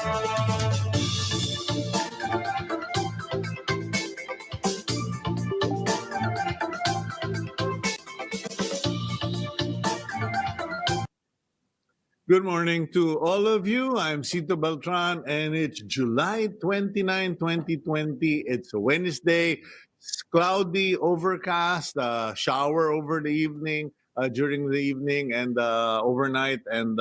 Good morning to all of you. I'm Cito Beltran and it's July 29, 2020. It's a Wednesday. It's cloudy, overcast, shower over the evening, during the evening and overnight. And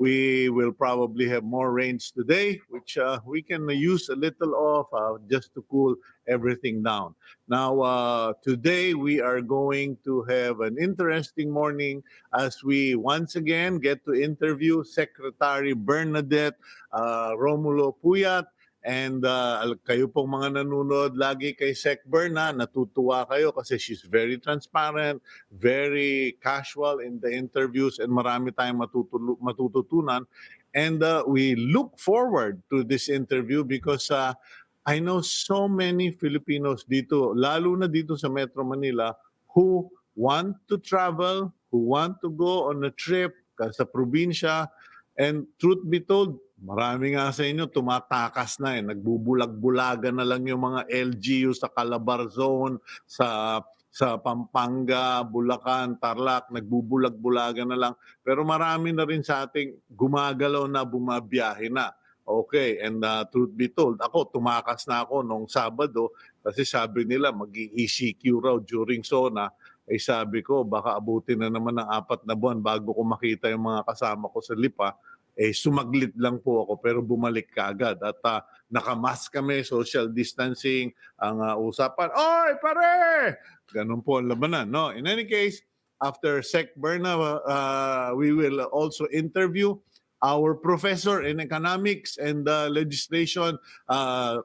we will probably have more rains today, which we can use a little of just to cool everything down. Now, today we are going to have an interesting morning as we once again get to interview Secretary Bernadette Romulo-Puyat. And kayo pong mga nanonood lagi kay Sec Berna, natutuwa kayo kasi she's very transparent, very casual in the interviews, and marami tayong matututunan. And we look forward to this interview because I know so many Filipinos dito, lalo na dito sa Metro Manila, who want to travel, who want to go on a trip sa probinsya. And truth be told, marami nga sa inyo tumatakas na nagbubulag-bulagan na lang yung mga LGU sa Calabar Zone, sa Pampanga, Bulacan, Tarlac, nagbubulag-bulagan na lang. Pero marami na rin sa ating gumagalaw na, bumabiyahe na. Okay, and truth be told, ako tumakas na ako nung Sabado kasi sabi nila mag-ECQ raw during SONA. Sabi ko, baka abutin na naman ng 4 na buwan bago ko makita yung mga kasama ko sa Lipa. Sumaglit lang po ako pero bumalik kaagad. At nakamask kami, social distancing, ang usapan, "Oy, pare!" Ganun po ang labanan. No? In any case, after Sec Berna, we will also interview our professor in economics and legislation,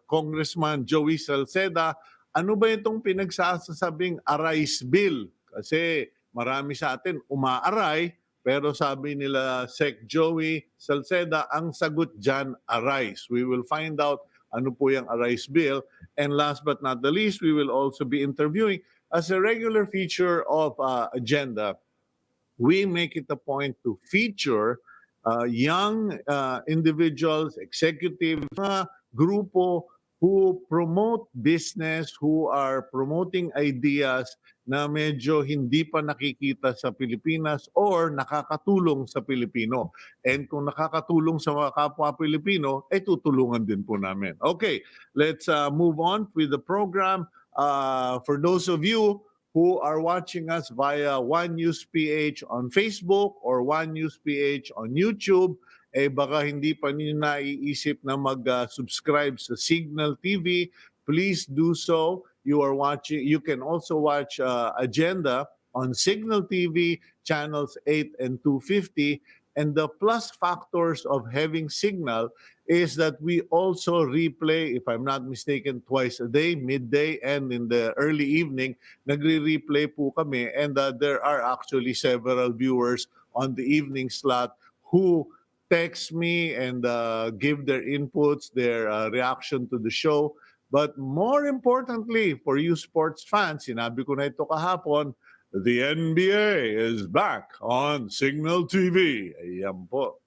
Congressman Joey Salceda. Ano ba itong pinagsasabing arise bill? Kasi marami sa atin umaaray, pero sabi nila Sec Joey Salceda, ang sagot dyan, arise. We will find out ano po yung arise bill. And last but not the least, we will also be interviewing as a regular feature of agenda. We make it a point to feature young individuals, executive grupo who promote business, who are promoting ideas na medyo hindi pa nakikita sa Pilipinas or nakakatulong sa Pilipino. And kung nakakatulong sa mga kapwa Pilipino, tutulungan din po namin. Okay, let's move on with the program. For those of you who are watching us via One News PH on Facebook or One News PH on YouTube, baka hindi pa niyo naiisip na mag-subscribe sa Signal TV, please do so. You can also watch Agenda on Signal TV, channels 8 and 250. And the plus factors of having Signal is that we also replay, if I'm not mistaken, twice a day, midday and in the early evening, nagre-replay po kami. And there are actually several viewers on the evening slot who text me and give their inputs, their reaction to the show. But more importantly, for you sports fans, sinabi ko na ito kahapon, the NBA is back on Signal TV. Ayan po.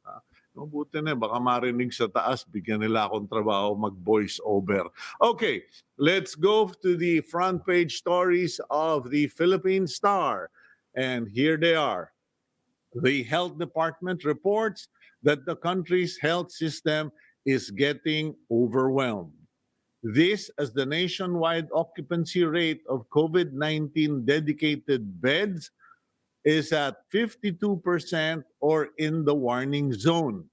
Mabuti na, baka marinig sa taas, bigyan nila akong trabaho mag-voice over. Okay, let's go to the front page stories of the Philippine Star. And here they are. The Health Department reports that the country's health system is getting overwhelmed. This as the nationwide occupancy rate of COVID-19 dedicated beds is at 52% or in the warning zone.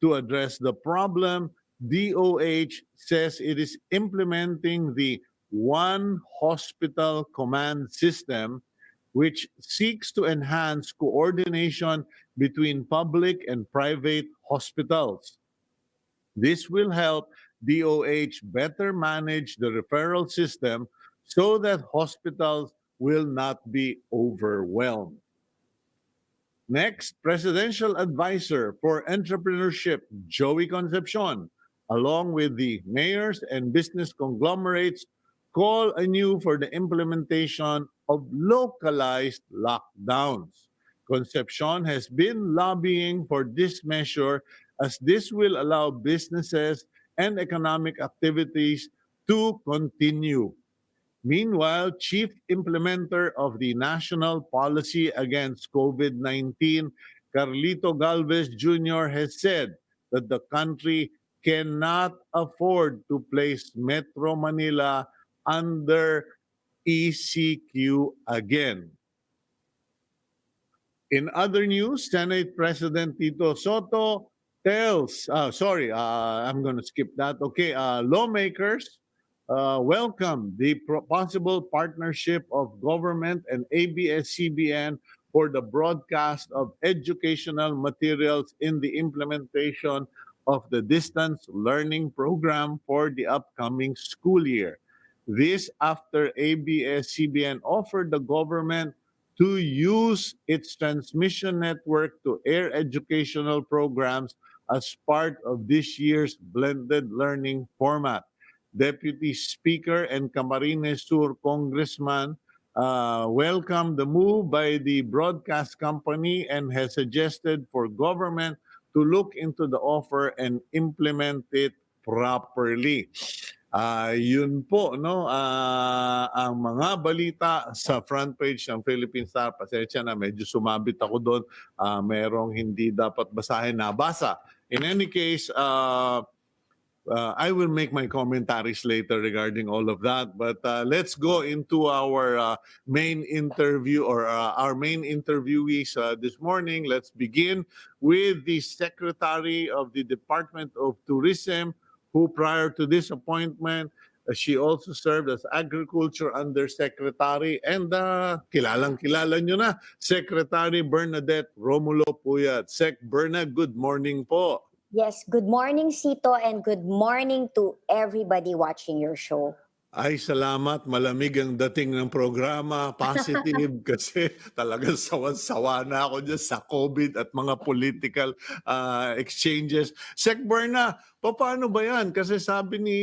To address the problem, DOH says it is implementing the One Hospital Command System, which seeks to enhance coordination between public and private hospitals. This will help DOH better manage the referral system so that hospitals will not be overwhelmed. Next, Presidential Advisor for Entrepreneurship, Joey Concepcion, along with the mayors and business conglomerates, call anew for the implementation of localized lockdowns. Concepcion has been lobbying for this measure as this will allow businesses and economic activities to continue. Meanwhile, Chief Implementer of the National Policy Against COVID-19, Carlito Galvez Jr., has said that the country cannot afford to place Metro Manila under ECQ again. In other news, Senate President Tito Soto tells, I'm going to skip that. Okay, lawmakers welcome the possible partnership of government and ABS-CBN for the broadcast of educational materials in the implementation of the distance learning program for the upcoming school year. This after ABS-CBN offered the government to use its transmission network to air educational programs as part of this year's blended learning format. Deputy Speaker and Camarines Sur Congressman welcomed the move by the broadcast company and has suggested for government to look into the offer and implement it properly. Yun po, no? Ang mga balita sa front page ng Philippine Star. Pasensya na, medyo sumabit ako doon. Merong hindi dapat basahin, nabasa. In any case, I will make my commentaries later regarding all of that. But let's go into our main interview or our main interviewees this morning. Let's begin with the Secretary of the Department of Tourism, who prior to this appointment, she also served as Agriculture Undersecretary and kilalang-kilala nyo na, Secretary Bernadette Romulo-Puyat. Sec Berna, good morning po. Yes, good morning, Cito, and good morning to everybody watching your show. Ay, salamat. Malamig ang dating ng programa. Positive kasi talagang sawan-sawa na ako dyan sa COVID at mga political exchanges. Sec Berna, paano ba yan? Kasi sabi ni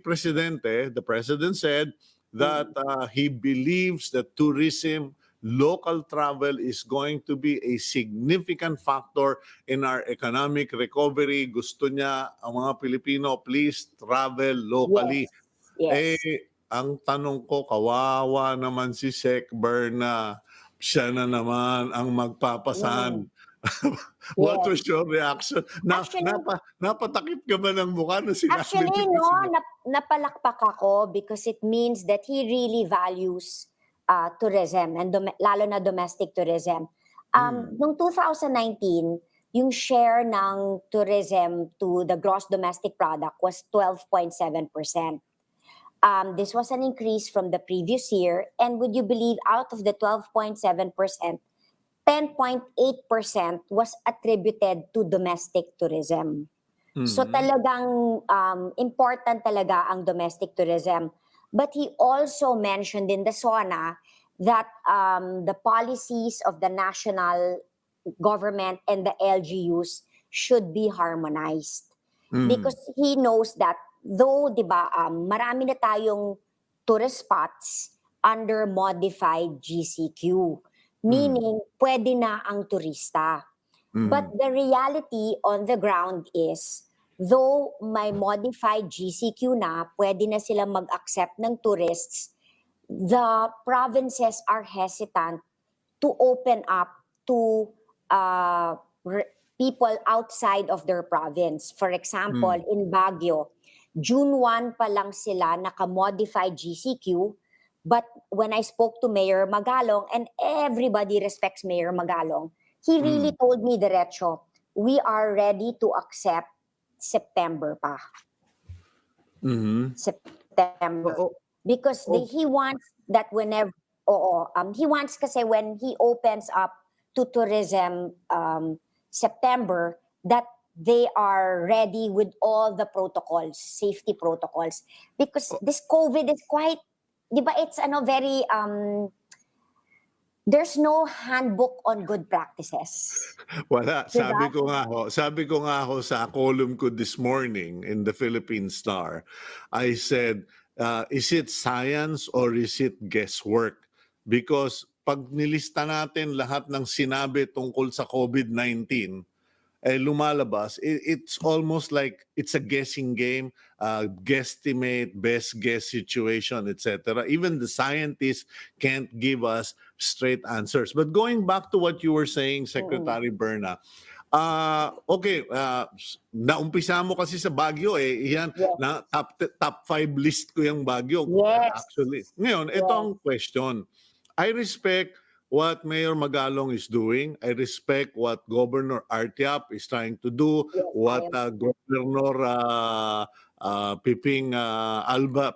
Presidente, the President said that he believes that tourism, local travel is going to be a significant factor in our economic recovery. Gusto niya ang mga Pilipino, please travel locally. Yes. Ang tanong ko, kawawa naman si Sec Berna. Siya na naman ang magpapasan. What was your reaction? Napatakip ka ba ng mukha na sinabi Actually, ni no, President? napalakpak ako because it means that he really values tourism and lalo na domestic tourism. Noong 2019, yung share ng tourism to the gross domestic product was 12.7%. This was an increase from the previous year. And would you believe, out of the 12.7%, 10.8% was attributed to domestic tourism. So talagang important talaga ang domestic tourism. But he also mentioned in the SONA that the policies of the national government and the LGUs should be harmonized. Because he knows that though, di ba, marami na tayong tourist spots under modified GCQ. Meaning, pwede na ang turista. But the reality on the ground is, though may modified GCQ na, pwede na silang mag-accept ng tourists, the provinces are hesitant to open up to people outside of their province. For example, in Baguio, June 1 pa lang sila naka-modified GCQ, but when I spoke to Mayor Magalong, and everybody respects Mayor Magalong, he really told me diretso, we are ready to accept September pa. September. Because he wants that whenever, he wants kasi when he opens up to tourism September, that they are ready with all the protocols, safety protocols. Because this COVID is quite, di ba, it's very, there's no handbook on good practices. Wala. Diba? Sabi ko nga ho sa column ko this morning in the Philippine Star, I said, is it science or is it guesswork? Because pag nilista natin lahat ng sinabi tungkol sa COVID-19, lumalabas, it's almost like it's a guessing game, guesstimate, best guess situation, etc. Even the scientists can't give us straight answers. But going back to what you were saying, Secretary Berna, okay, naumpisa mo kasi sa Baguio yan, Yes. na top 5 list ko yung Baguio. Yes. Actually. Ngayon, ito ang question. I respect what Mayor Magalong is doing. I respect what Governor Artiap is trying to do, Yes, what Governor Pepito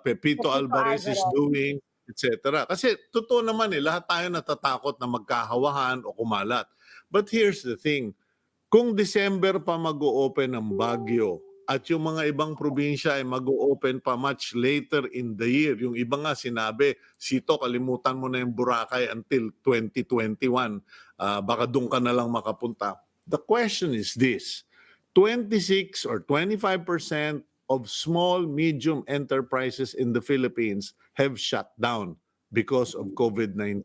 Pepito Alvarez is Alvarez. doing, etc. Kasi totoo naman lahat tayo natatakot na magkahawahan o kumalat. But here's the thing, kung December pa mag-o-open ang Baguio at yung mga ibang probinsya ay mag-o-open pa much later in the year, yung iba nga sinabi, Sito, kalimutan mo na yung Boracay until 2021, baka doon ka na lang makapunta. The question is this, 26 or 25% of small, medium enterprises in the Philippines have shut down because of COVID-19.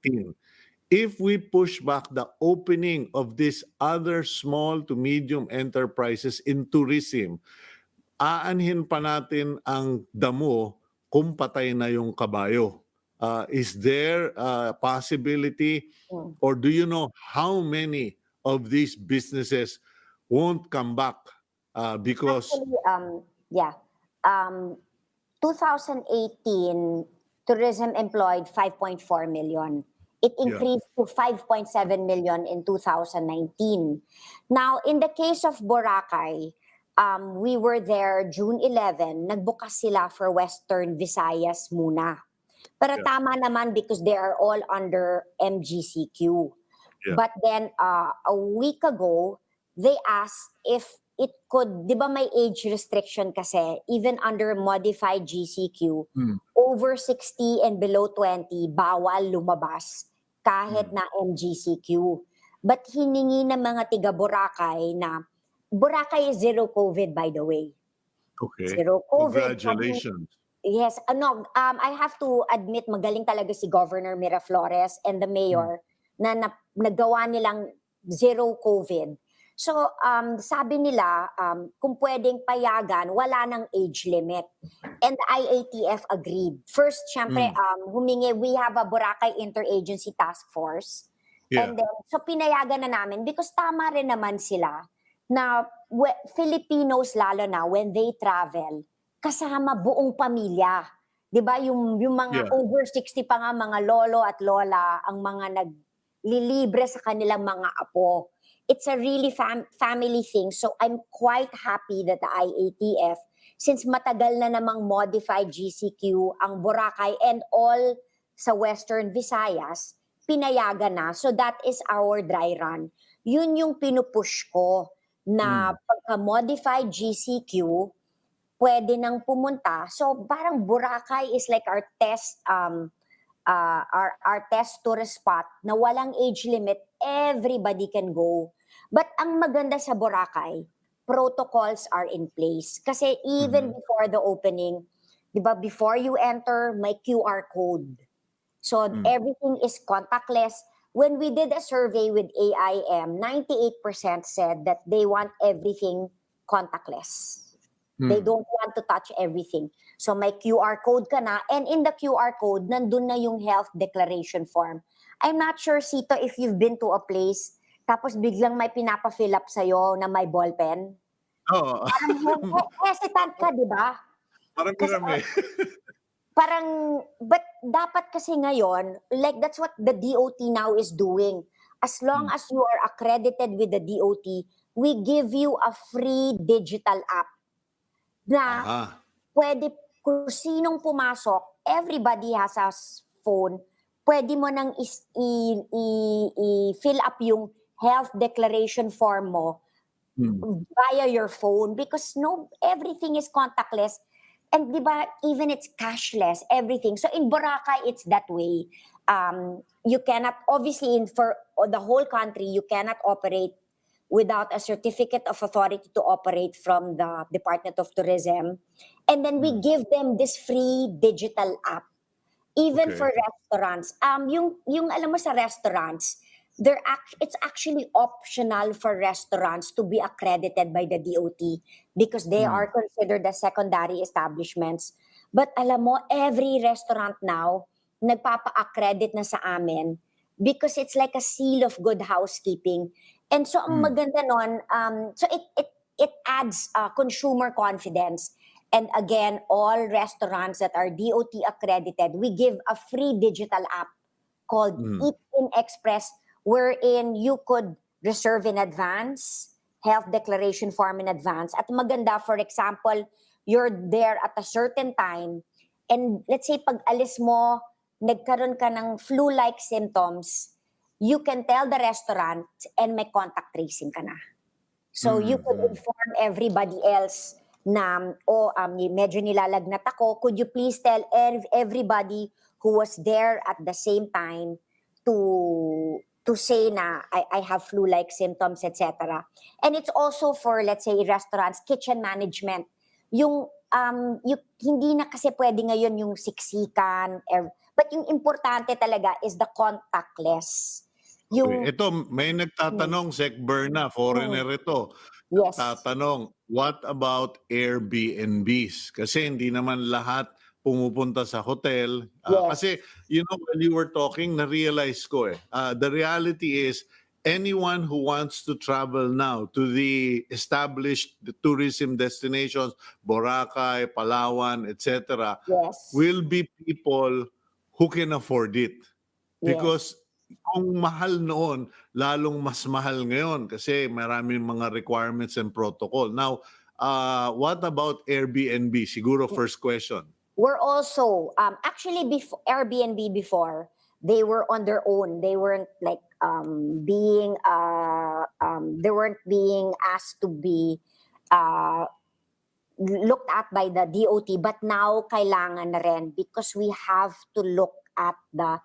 If we push back the opening of these other small to medium enterprises in tourism, aanhin pa natin ang damo kung patay na yung kabayo. Is there a possibility, or do you know how many of these businesses won't come back because... Actually, yeah. 2018, tourism employed 5.4 million. It increased to 5.7 million in 2019. Now, in the case of Boracay, we were there June 11. Nagbukas sila for Western Visayas muna. Pero tama naman because they are all under MGCQ. Yeah. But then, a week ago, they asked if it could, di ba may age restriction kasi, even under modified GCQ, over 60 and below 20, bawal lumabas kahit na MGCQ. But hiningi ng mga tiga Boracay na, Boracay is zero COVID, by the way. Okay. Zero COVID. Congratulations. Yes. I have to admit, magaling talaga si Governor Miraflores and the mayor na nagawa nilang zero COVID. So, sabi nila, kung pwedeng payagan, wala nang age limit. And the IATF agreed. First, syempre, humingi, we have a Boracay Interagency Task Force. Yeah. And then, so pinayagan na namin because tama rin naman sila na Filipinos lalo na when they travel, kasama buong pamilya. 'Di ba yung mga over 60 pa nga mga lolo at lola ang mga naglilibre sa kanilang mga apo. It's a really family thing. So I'm quite happy that the IATF, since matagal na namang modified GCQ ang Boracay and all sa Western Visayas, pinayagan na. So that is our dry run. Yun yung pinupush ko na pagka-modified GCQ, pwede nang pumunta. So parang Boracay is like our test our test tourist spot na walang age limit, everybody can go. But ang maganda sa Boracay, protocols are in place. Kasi even before the opening, di ba, before you enter, may QR code. So everything is contactless. When we did a survey with AIM, 98% said that they want everything contactless. They don't want to touch everything. So may QR code ka na, and in the QR code, nandun na yung health declaration form. I'm not sure, Cito, if you've been to a place, tapos biglang may pinapa-fill up sa'yo na may ballpen. Oo. Parang hesitant ka, di ba? Marami-rami. Parang, but dapat kasi ngayon, like that's what the DOT now is doing. As long as you are accredited with the DOT, we give you a free digital app na pwede, kung sinong pumasok, everybody has a phone, pwede mo nang i-fill up yung health declaration form mo via your phone because everything is contactless. And di ba, even it's cashless, everything. So in Boracay, it's that way. You cannot, obviously, for the whole country, you cannot operate without a certificate of authority to operate from the Department of Tourism. And then we give them this free digital app. Even for restaurants. Yung alam mo sa restaurants, it's actually optional for restaurants to be accredited by the DOT because they are considered as secondary establishments. But alam mo, every restaurant now, nagpapa-accredit na sa amin because it's like a seal of good housekeeping. And so ang maganda nun, so it adds consumer confidence. And again, all restaurants that are DOT accredited, we give a free digital app called Eat in Express, wherein you could reserve in advance, health declaration form in advance. At maganda, for example, you're there at a certain time, and let's say pag alis mo, nagkaroon ka ng flu-like symptoms, you can tell the restaurant and may contact tracing ka na. So you could inform everybody else na, medyo nilalagnat ako, could you please tell everybody who was there at the same time to say na I have flu-like symptoms, etc. And it's also for, let's say, restaurants, kitchen management. Yung hindi na kasi pwede ngayon yung siksikan, but yung importante talaga is the contactless. Yung Ito, may nagtatanong, Sec Berna, foreigner ito. yes. Tatanong, what about Airbnbs? Kasi hindi naman lahat pumupunta sa hotel. Yes. Kasi, when you were talking, na-realize ko the reality is, anyone who wants to travel now to the established tourism destinations, Boracay, Palawan, etc., Yes. will be people who can afford it. Because kung mahal noon, lalong mas mahal ngayon kasi maraming mga requirements and protocol. Now, what about Airbnb? Siguro first question. We're also actually before Airbnb before, they were on their own. They weren't like being they weren't being asked to be looked at by the DOT, but now kailangan na rin because we have to look at the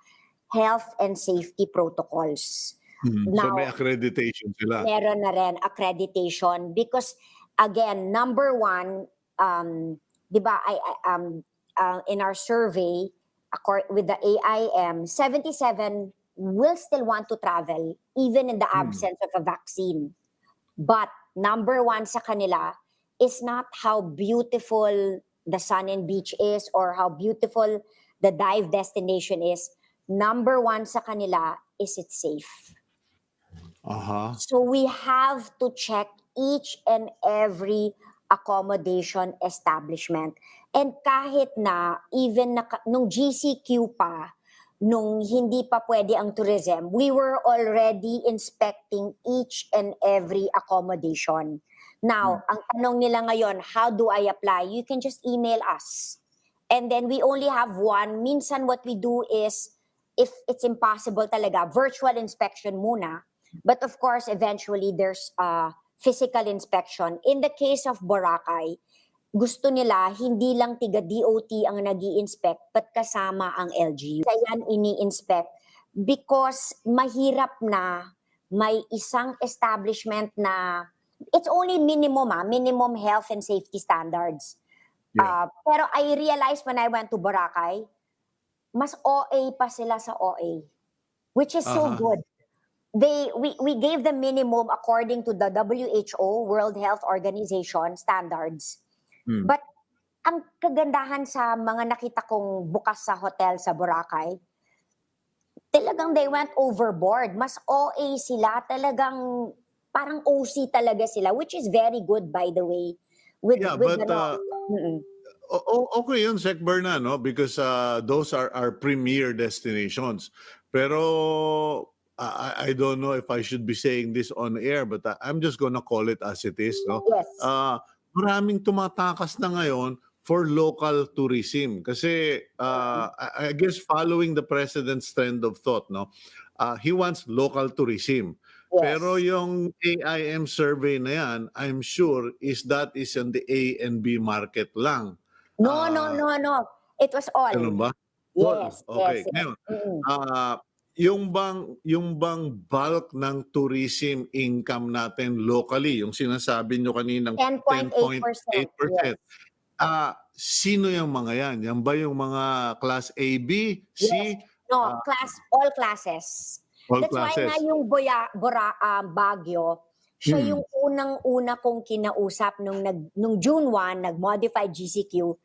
health and safety protocols. So may accreditation sila. Meron na rin accreditation because again, number one, di ba, in our survey, with the AIM, 77 will still want to travel even in the absence of a vaccine. But number one sa kanila is not how beautiful the sun and beach is or how beautiful the dive destination is. Number one sa kanila is it safe. So we have to check each and every accommodation establishment. And kahit na, even nung GCQ pa, nung hindi pa pwede ang tourism, we were already inspecting each and every accommodation. Now, ang tanong nila ngayon, how do I apply? You can just email us. And then we only have one. Minsan what we do is, if it's impossible talaga, virtual inspection muna. But of course, eventually, there's physical inspection. In the case of Boracay, gusto nila hindi lang tiga DOT ang nag-i-inspect, but kasama ang LGU. Kaya ini-inspect because mahirap na may isang establishment na it's only minimum health and safety standards. Pero I realized when I went to Boracay, mas OA pa sila sa OA, which is so good. We gave the minimum according to the WHO, World Health Organization standards. But ang kagandahan sa mga nakita kong bukas sa hotel sa Boracay, talagang they went overboard. Mas OA sila, talagang parang OC talaga sila, which is very good, by the way. Okay yun, Sec Berna, no? Because those are our premier destinations. Pero I don't know if I should be saying this on air, but I'm just gonna call it as it is, no? Yes. Maraming tumatakas na ngayon for local tourism. Kasi I guess following the president's trend of thought, no? He wants local tourism. Yes. Pero yung AIM survey na yan, I'm sure that is in the A and B market lang. No. It was all. Ganun ba? Yes. Okay. Yes. Ngayon, yung bang bulk ng tourism income natin locally, yung sinasabi nyo kaninang 10.8%. Yes. Sino yung mga yan? Yan ba yung mga class A, B, C? Yes. No, all classes. All That's why nga classes. yung Baguio, siya yung unang-una kong kinausap nung June 1, nag-modified GCQ,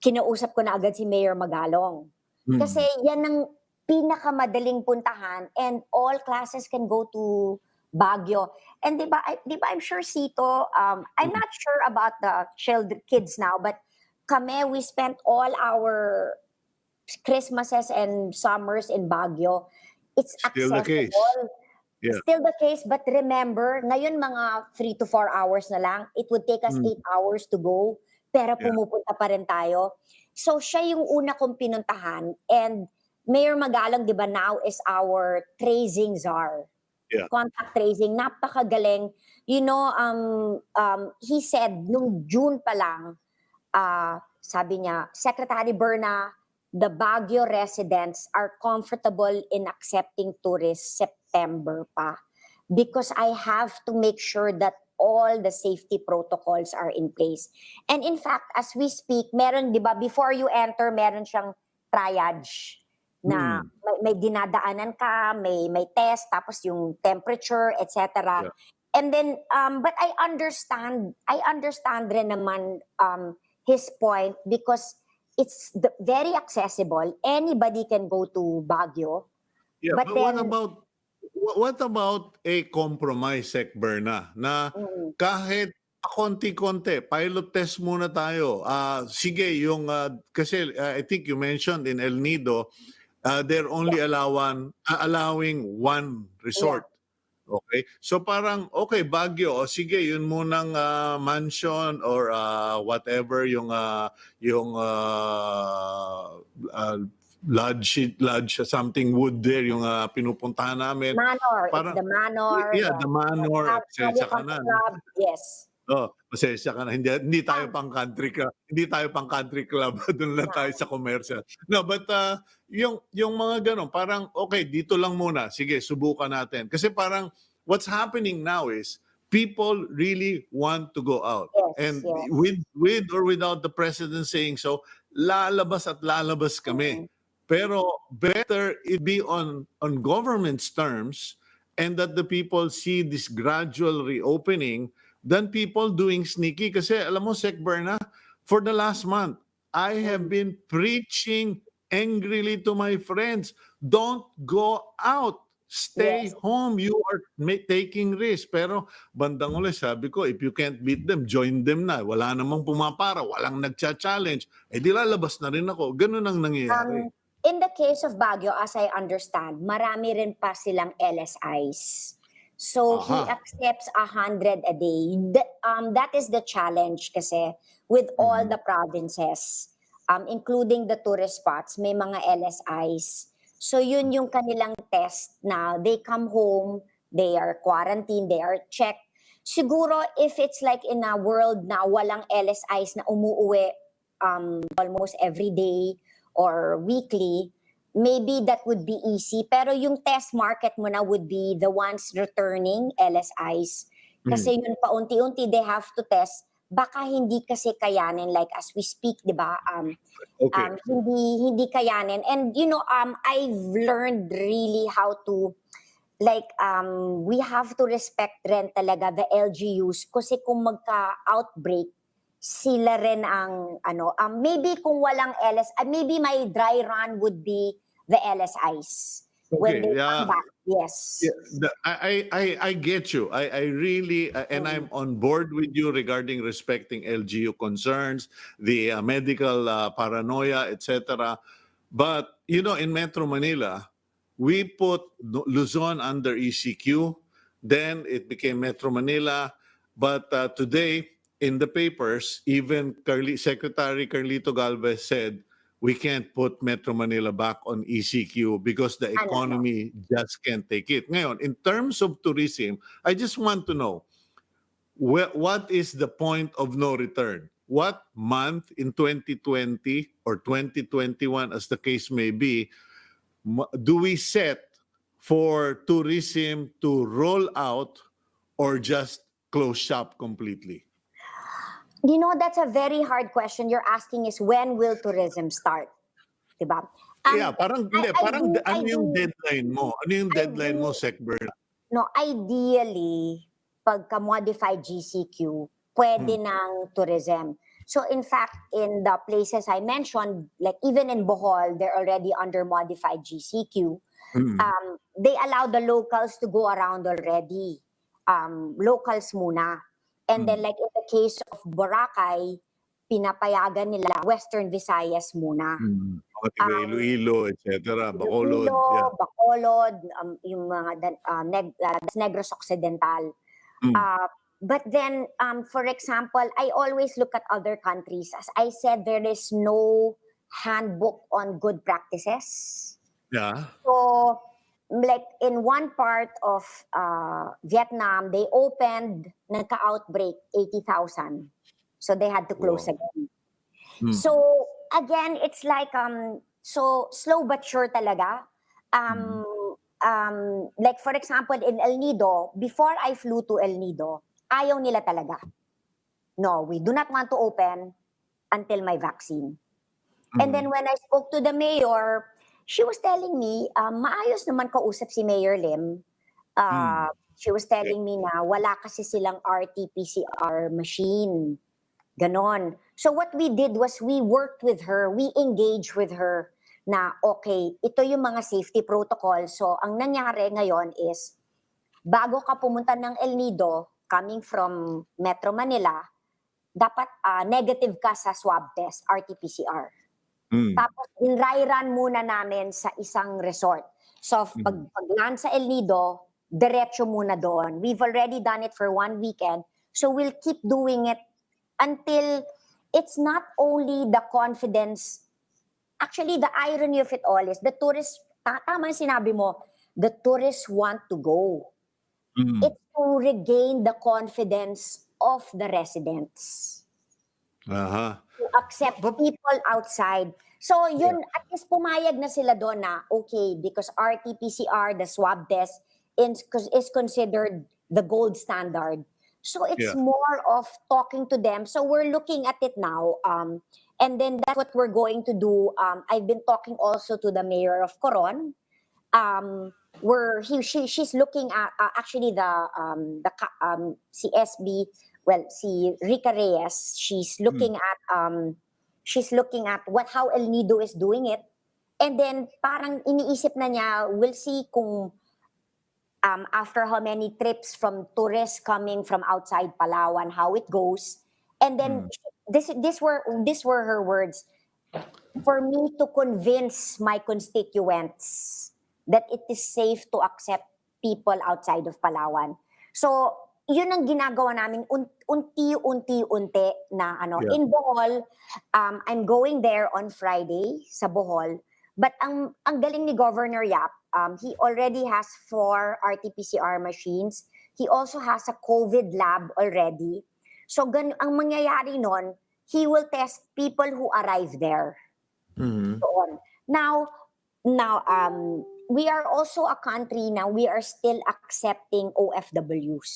kinausap ko na agad si Mayor Magalong. Kasi yan ang pinakamadaling puntahan and all classes can go to Baguio. And di ba I'm sure Cito, I'm not sure about the kids now, but kami, we spent all our Christmases and summers in Baguio. It's Still the case. accessible. Yeah. Still the case, but remember, ngayon mga 3 to 4 hours na lang. It would take us 8 hours to go, pero Yeah. pumupunta pa rin tayo. So siya yung una kong pinuntahan, and Mayor Magalong, di ba, now is our tracing czar. Yeah. Contact tracing, napakagaling. You know, he said, nung June pa lang, sabi niya, Secretary Berna, the Baguio residents are comfortable in accepting tourists September pa because I have to make sure that all the safety protocols are in place. And in fact, as we speak, meron, di ba, before you enter, meron siyang triage na may dinadaanan ka, may test, tapos yung temperature, etc. Yeah. And then, but I understand rin naman his point because it's very accessible. Anybody can go to Baguio. Yeah, But but then, what about a compromise, Sec Berna, na kahit konti-konti, pilot test muna tayo. Sige, yung kasi I think you mentioned in El Nido, they're only allowing one resort. Okay? So parang, okay, Baguio, o sige, yun munang mansion or whatever yung lodge something wood there yung pinupuntahan namin. Manor, it's Parang, the Manor. yeah, the Manor, pasensya ka na. Club, yes. Oh, pasensya ka na. Hindi tayo pang country club. Hindi tayo pang country club. Doon lang tayo sa commercial. No, but yung mga ganun, parang okay, dito lang muna. Sige, subukan natin. Kasi parang what's happening now is people really want to go out. Yes, And yes. with or without the president saying so, lalabas at lalabas kami. Pero better it be on government's terms and that the people see this gradual reopening than people doing sneaky. Kasi alam mo, Sec Berna, for the last month, I have been preaching angrily to my friends, don't go out. Stay Yes. home. You are taking risk. Pero bandang uli, sabi ko, if you can't beat them, join them na. Wala namang pumapara, walang nagcha-challenge. Eh di lalabas na rin ako. Ganun ang nangyayari. In the case of Baguio, as I understand, marami rin pa silang LSIs. So he Aha. accepts 100 a day. That is the challenge kasi with all the provinces, including the tourist spots, may mga LSIs. So yun yung kanilang test na they come home, they are quarantined, they are checked. Siguro if it's like in a world na walang LSIs na umuuwi almost every day or weekly, maybe that would be easy. Pero yung test market mo na would be the ones returning LSIs. Kasi yun paunti-unti they have to test. Baka hindi kasi kayanin like as we speak, di ba? Okay. Hindi kayanin. And you know, I've learned really how to like we have to respect rin talaga the LGUs kasi kung magka-outbreak sila rin ang maybe kung walang maybe my dry run would be the LSIs when they come back. Yes. Yeah, I get you. I really and I'm on board with you regarding respecting LGU concerns, the medical paranoia, etc. But you know, in Metro Manila, we put Luzon under ECQ. Then it became Metro Manila. But today, in the papers, even Secretary Carlito Galvez said, we can't put Metro Manila back on ECQ because the economy just can't take it. Ngayon, in terms of tourism, I just want to know, what is the point of no return? What month in 2020 or 2021, as the case may be, do we set for tourism to roll out or just close shop completely? You know, that's a very hard question. You're asking is when will tourism start? Diba? Yeah, parang I hindi, I parang do I ano do yung deadline mo? Ano yung I deadline mo, do Sec Bernard? no, ideally, pagka-modified GCQ, Hmm, pwede ng tourism. So in fact, in the places I mentioned, like even in Bohol, they're already under modified GCQ. mm, They allow the locals to go around already. Locals muna. And then mm. like in the case of Boracay, pinapayagan nila Western Visayas muna. Mga taga Um, Iloilo, et cetera, Bacolod, Iloilo, yeah. Bacolod, yung mga that's Negros Occidental. Hmm, Uh, but then, for example, I always look at other countries. As I said, there is no handbook on good practices. yeah. So, like in one part of Vietnam, they opened, nagka-outbreak, 80,000. So they had to close Wow. again. Mm, So again, it's like so slow but sure talaga. mm, Like for example in El Nido, before I flew to El Nido, ayaw nila talaga. No, we do not want to open until my vaccine. And then mm, when I spoke to the mayor, she was telling me, maayos naman kausap si Mayor Lim. mm. She was Eh, telling me na wala kasi silang RT-PCR machine. Ganon. So what we did was we worked with her, we engaged with her na okay, ito yung mga safety protocol. So ang nangyari ngayon is bago ka pumunta ng El Nido, coming from Metro Manila, dapat negative ka sa swab test, RT-PCR. mm, Tapos dry run muna namin sa isang resort. So mm. pag land sa El Nido, diretso muna doon. We've already done it for one weekend. So we'll keep doing it until it's not only the confidence. Actually, the irony of it all is the tourists, tama yung sinabi mo, the tourists want to go. Mm. It's to regain the confidence of the residents Aha. to accept Pap people outside. So Yeah. yun, at least pumayag na sila doon na, okay, because RT-PCR, the swab test, is considered the gold standard. So it's Yeah. more of talking to them. So we're looking at it now. And then that's what we're going to do. I've been talking also to the mayor of Coron. Where she's looking at actually the CSB, well, si Rica Reyes, Mm, she's looking at what how El Nido is doing it, and then parang iniisip na niya, we'll see kung after how many trips from tourists coming from outside Palawan, how it goes. And then mm. this were her words, for me to convince my constituents that it is safe to accept people outside of Palawan. So, yun ang ginagawa namin unti-unti na ano. Yeah. In Bohol, I'm going there on Friday sa Bohol. But ang galing ni Governor Yap, he already has 4 RT-PCR machines. He also has a COVID lab already. So, ang mangyayari nun, he will test people who arrive there. Mhm. Doon. Now, we are also a country now, we are still accepting OFWs.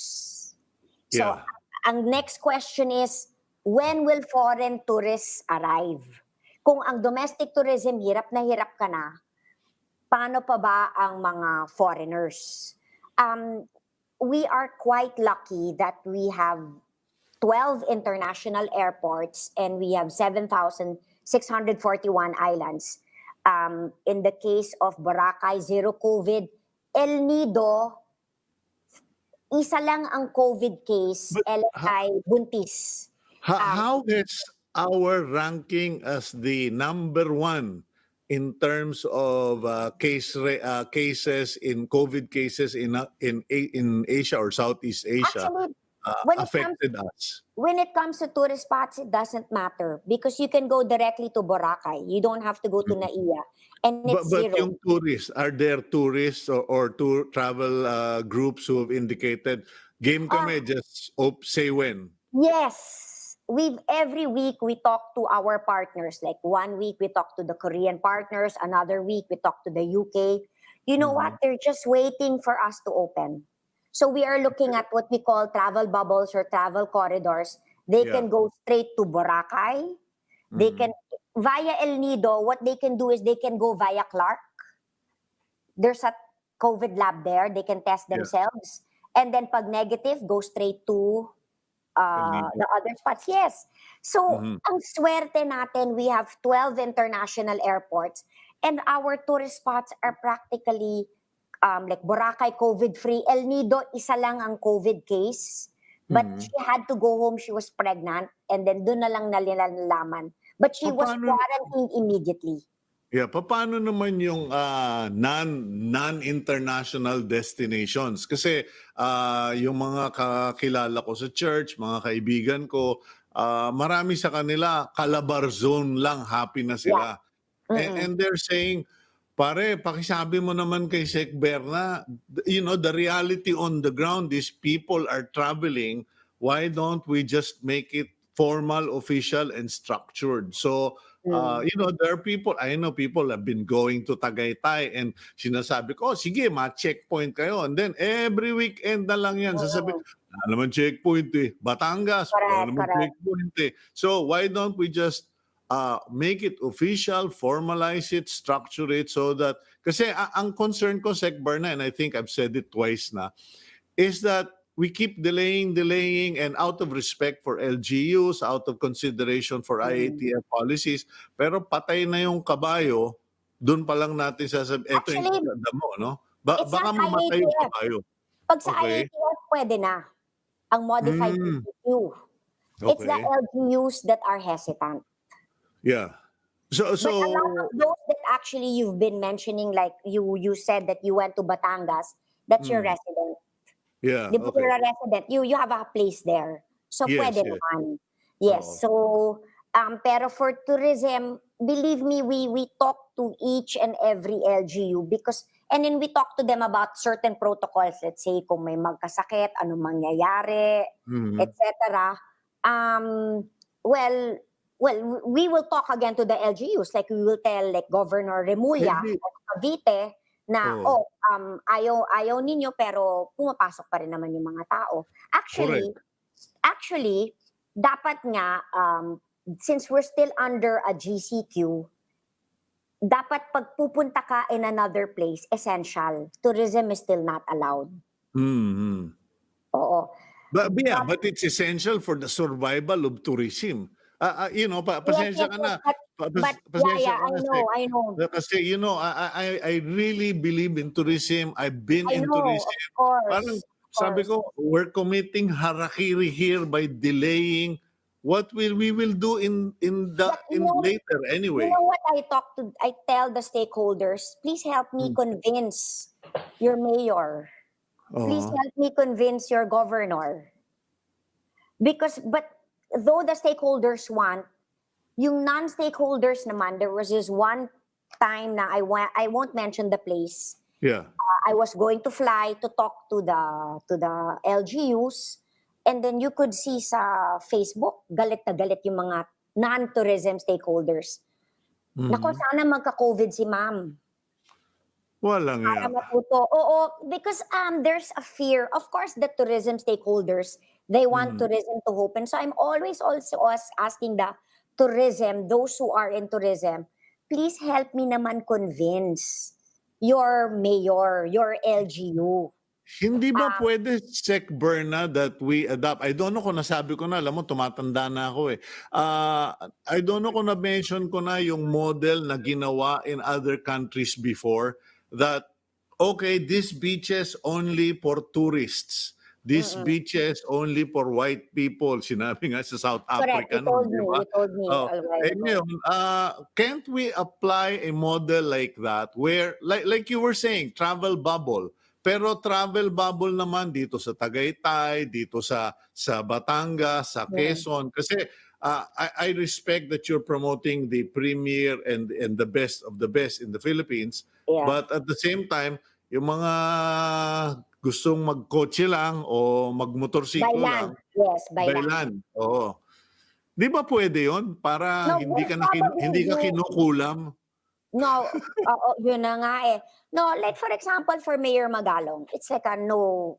So, Yeah. ang next question is, when will foreign tourists arrive? Kung ang domestic tourism, hirap na hirap ka na, paano pa ba ang mga foreigners? Um, we are quite lucky that we have 12 international airports and we have 7,641 islands. In the case of Boracay, zero COVID. El Nido, isa lang ang COVID case, But LSI buntis. Um, how is our ranking as the number one in terms of cases in COVID cases in Asia or Southeast Asia Actually, when it comes affected us? when it comes to tourist spots, it doesn't matter because you can go directly to Boracay. You don't have to go to Mm. Naiya, and it's But zero. yung tourists, are there tourists or tour travel groups who have indicated game kami, just say when? Yes. Every week we talk to our partners. Like one week we talk to the Korean partners, another week we talk to the UK. You know what? Mhm. They're just waiting for us to open. So we are looking at what we call travel bubbles or travel corridors. They Yeah. can go straight to Boracay. They can Mhm. via El Nido, what they can do is they can go via Clark. There's a COVID lab there. They can test Yeah. themselves. And then pag negative, go straight to El Nido. the other spots. Yes. So, Mhm. ang swerte natin, we have 12 international airports and our tourist spots are practically like Boracay, COVID-free. El Nido, isa lang ang COVID case. But Mhm. she had to go home. She was pregnant and then doon na lang nila nalaman. But she was Papaano quarantined immediately. Yeah, paano naman yung non-international destinations? Kasi yung mga kakilala ko sa church, mga kaibigan ko, marami sa kanila Calabar zone lang, happy na Yeah. sila. Mm-mm. And they're saying, pare, pakisabi mo naman kay Sec Berna, the reality on the ground is people are traveling. Why don't we just make it formal, official, and structured? So, Mm. there are people, I know people have been going to Tagaytay and sinasabi ko, oh, sige, ma-checkpoint kayo. And then every weekend na lang yan. Sasabi, Mm. wala naman checkpoint eh. Batangas, wala Correct, naman correct. checkpoint eh. So why don't we just make it official, formalize it, structure it so that, kasi ang concern ko, Sec Berna, and I think I've said it twice na, is that we keep delaying, and out of respect for LGUs, out of consideration for Mm. IATF policies, pero patay na yung kabayo, doon pa lang natin eto yung Actually, damo, no? it's Baka not mamatay yung IATF. kabayo. Pag sa Okay? IATF, pwede na ang modified Mm, PPQ. It's the okay. LGUs that are hesitant. Yeah. So, But a so, lot of those that actually you've been mentioning, like you said that you went to Batangas, that's your mm, resident. yeah, Di ba okay. you're a resident? You have a place there. So Yes, pwede yes. naman. Yes. Oo. So pero for tourism, believe me, we talk to each and every LGU because and then we talk to them about certain protocols. Let's say kung may magkasakit, anong mangyayari, Mhm. etc. Well, we will talk again to the LGUs. Like we will tell like Governor Eh, Remulla di of Cavite na oo, ayaw ninyo pero pumapasok pa rin naman yung mga tao. correct. Actually, dapat nga since we're still under a GCQ, dapat pagpupunta ka in another place, essential. Tourism is still not allowed. Mhm. Oo. Yeah, But but it's essential for the survival of tourism. yes, Pasensya yes, ka yes. na. But yeah, Pasensya yeah, ka na I know. kasi I really believe in tourism. I've been I in know, of tourism. Parang course. Of sabi course. ko, we're committing harakiri here by delaying what we will do But in later you anyway. know what I tell the stakeholders, please help me Mm. convince your mayor. Please Oo. help me convince your governor. But though the stakeholders want, yung non-stakeholders naman, there was this one time na I won't mention the place. Yeah. I was going to fly to talk to the LGUs, and then you could see sa Facebook, galit na galit yung mga non-tourism stakeholders. Nako, Mhm. sana magka-COVID si ma'am. Walang Para iya. matuto. Oo, because there's a fear. Of course, the tourism stakeholders, they want Mhm. tourism to open. So I'm always also asking the tourism, those who are in tourism, please help me naman convince your mayor, your LGU. Hindi ba pwede, Sec Berna, that we adopt? I don't know kung nasabi ko na, alam mo, tumatanda na ako eh. I don't know kung na-mention ko na yung model na ginawa in other countries before that, okay, these beaches only for tourists. These Mm-mm. beaches only for white people. Sinabi nga sa South Correct. Africa noon, di ba? You told me Oh, a while ago. ngayon, can't we apply a model like that where, like you were saying, travel bubble? Pero travel bubble naman dito sa Tagaytay, dito sa Batangas, sa Mm. Quezon kasi I respect that you're promoting the premier and the best of the best in the Philippines, Yeah. but at the same time, yung mga gustong magkotse lang o magmotorsiklo Bailan. lang, Yes, bailan. bailan. Oo. 'Di ba pwede 'yon para No, hindi well, ka probably hindi ka you kinukulam? no, oo, yun na nga eh. No, like for example, for Mayor Magalong, it's like a no,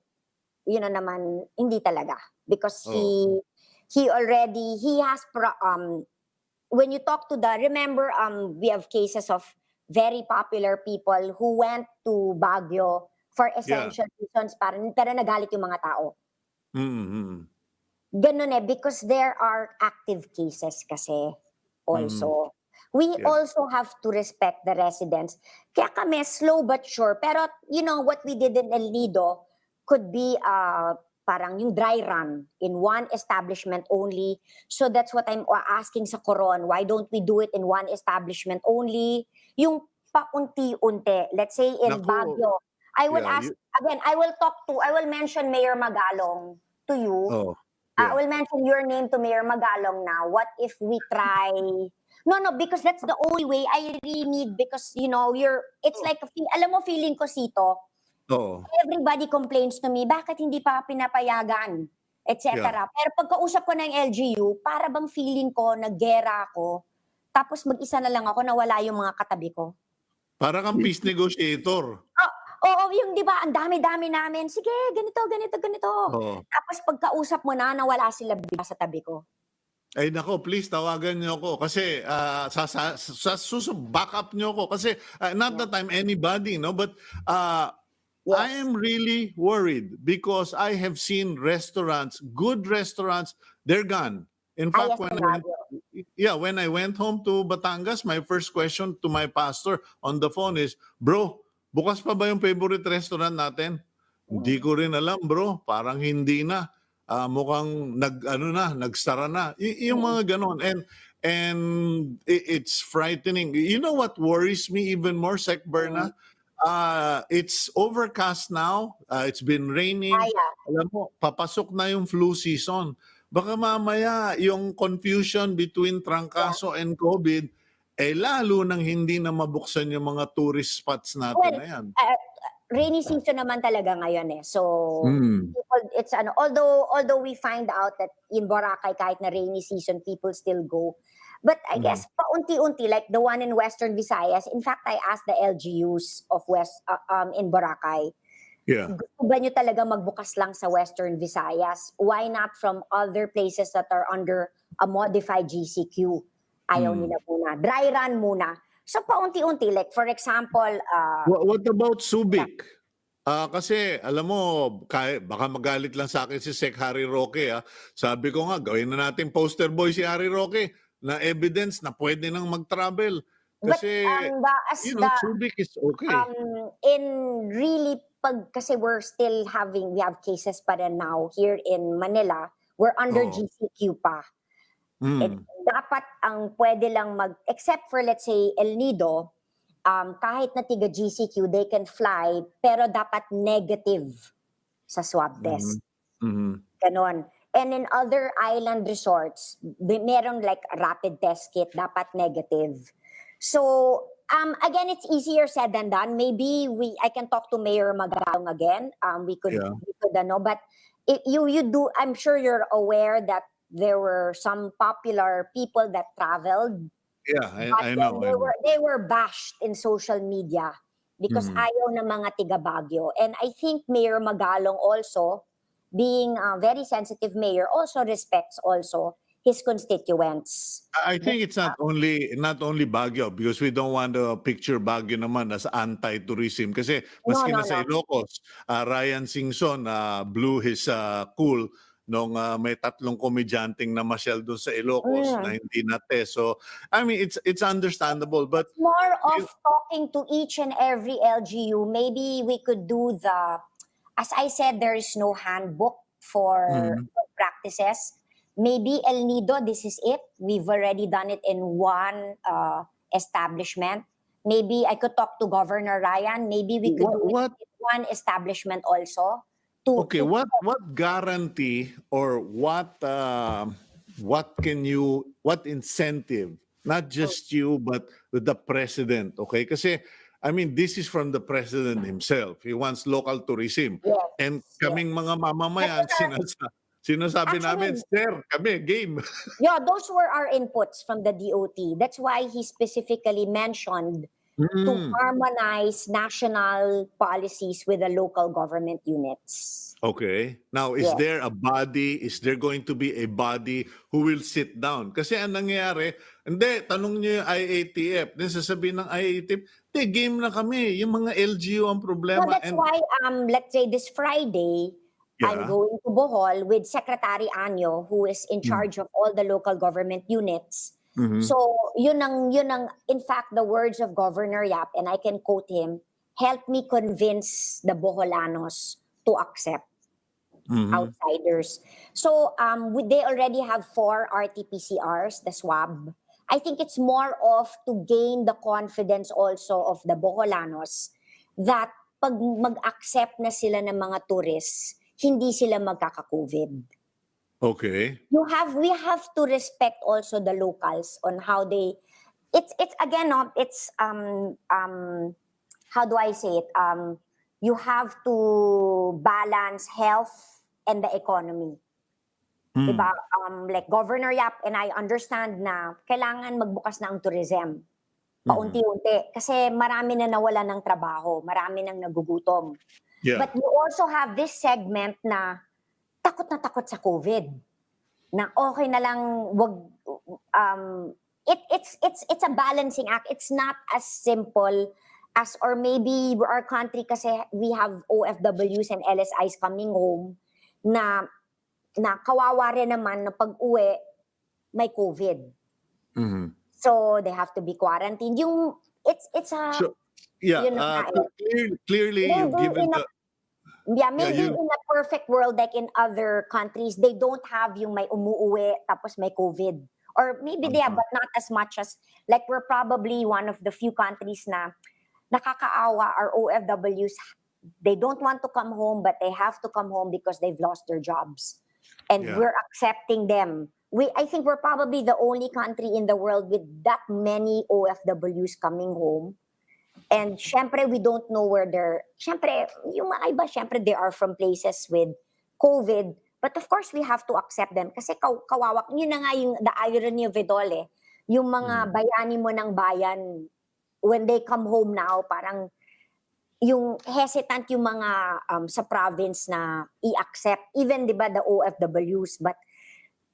yun na naman, hindi talaga. Because Oh. he already, he has when you talk to remember, we have cases of very popular people who went to Baguio for Yeah. essential reasons, pero nagalit yung mga tao. Mm. Ganun because there are active cases kasi Mm. also. We Yeah. also have to respect the residents. Kaya kami, slow but sure. Pero, what we did in El Nido could be parang yung dry run in one establishment only. So that's what I'm asking sa Coron. Why don't we do it in one establishment only? Yung paunti-unti. Let's say in Naku, Baguio. I will yeah, ask, again, I will mention Mayor Magalong to you. oh, I yeah. will mention your name to Mayor Magalong now. What if we try? No, because that's the only way I really need because, it's like, alam mo, feeling ko, Sito, Oo. everybody complains to me, bakit hindi pa pinapayagan, Yeah. etc. Pero pagkausap ko ng LGU, para bang feeling ko, naggera ako, tapos mag-isa na lang ako, nawala yung mga katabi ko. Para kang peace negotiator. Oo, yung 'di ba, ang dami-dami namin, sige, ganito, ganito, ganito. Oo. Tapos pagkausap mo na, nawala sila bigla sa tabi ko. Ay nako, please tawagan niyo ako kasi back up niyo ako kasi not that I'm anybody, no, but I Yes. am really worried because I have seen restaurants, good restaurants, they're gone. In fact, Yes, when I went home to Batangas, my first question to my pastor on the phone is, "Bro, bukas pa ba yung favorite restaurant natin?" Hindi ko rin alam, bro. Parang hindi na. Mukhang nagsara na. Yung mga ganon. And it's frightening. You know what worries me even more, Sec Berna? It's overcast now. It's been raining. Alam mo, papasok na yung flu season. Baka mamaya yung confusion between trangkaso and COVID, lalo nang hindi na mabuksan yung mga tourist spots natin Well, na yan. rainy season naman talaga ngayon eh. So, Mm. it's although we find out that in Boracay kahit na rainy season people still go. But I guess paunti-unti like the one in Western Visayas. In fact, I asked the LGUs of in Boracay. Yeah. Gusto ba nyo talaga magbukas lang sa Western Visayas? Why not from other places that are under a modified GCQ? Ayaw nila muna. Dry run muna. So paunti-unti, like for example, What about Subic? Kasi alam mo, baka magalit lang sa akin si Sec Harry Roque. Sabi ko nga, gawin na natin poster boy si Harry Roque na evidence na pwede nang mag-travel. but Kasi, Subic is okay. in really kasi we have cases pa rin now here in Manila, we're under GCQ pa. Dapat ang pwede lang except for let's say El Nido, kahit na tiga GCQ, they can fly, pero dapat negative sa swab test. Ganon. And in other island resorts, meron like a rapid test kit, dapat negative. So, again, it's easier said than done. Maybe I can talk to Mayor Magalong again. We could but I'm sure you're aware that there were some popular people that traveled. Yeah, I know. They were bashed in social media because ayaw ng mga tiga Baguio. And I think Mayor Magalong also, being a very sensitive mayor, also respects also his constituents. I think it's not only Baguio because we don't want to picture Baguio naman as anti-tourism kasi maski na sa Ilocos, Ryan Singson blew his cool nung may 3 komedyanteng namasyal doon sa Ilocos na hindi na-test. So, I mean, it's understandable. But it's more of talking to each and every LGU. Maybe we could do as I said, there is no handbook for practices. Maybe El Nido, this is it. We've already done it in one establishment. Maybe I could talk to Governor Ryan. Maybe we could do it in one establishment also. What guarantee or what incentive, not just you but with the president, okay? Kasi I mean, this is from the president himself. He wants local tourism. Yes, And kaming mga mamamayan, sinasabi namin, sir, kami, game. Yeah, those were our inputs from the DOT. That's why he specifically mentioned to harmonize national policies with the local government units. Okay. Now, is there going to be a body who will sit down? Kasi ang nangyayari, Hindi, tanong niyo yung IATF. Then sasabihin ng IATF, "Hindi, game na kami. Yung mga LGU ang So problema." that's why, let's say this Friday, I'm Yeah. going to Bohol with Secretary Anyo, who is in Mm. charge of all the local government units. Mhm. So, in fact, the words of Governor Yap, and I can quote him, help me convince the Boholanos to accept Mhm. outsiders. So, they already have 4 RT-PCRs, the swab. I think it's more of to gain the confidence also of the Boholanos that pag mag-accept na sila ng mga tourists, hindi sila magkaka-COVID. Okay. We have to respect also the locals on how they, it's again, no, it's how do I say it, you have to balance health and the economy. Mm. Diba? Like Governor Yap, and I understand na kailangan magbukas na ang tourism paunti-unti kasi marami na nawala ng trabaho, marami nang nagugutom. Yeah. But you also have this segment na takot sa COVID. Na okay na lang wag, it's a balancing act. It's not as simple as, or maybe our country kasi we have OFWs and LSIs coming home na kawawa rin naman na pag-uwi may COVID. Mhm. So they have to be quarantined. It's a, So, yeah, yun na nga eh. clearly you've Maybe given in a, yeah, maybe you in a perfect world like in other countries, they don't have yung may umuuwi tapos may COVID. Or maybe they have, but not as much as, like we're probably one of the few countries na nakakaawa, our OFWs, they don't want to come home, but they have to come home because they've lost their jobs. And Yeah. we're accepting them. I think we're probably the only country in the world with that many OFWs coming home. And syempre, we don't know where they're, syempre, yung mga iba, syempre, they are from places with COVID. But of course, we have to accept them. Kasi kawawa, yun na nga yung the irony of it all eh. Yung mga bayani mo ng bayan, when they come home now, parang yung hesitant yung mga sa province na i-accept. Even, di ba, the OFWs. But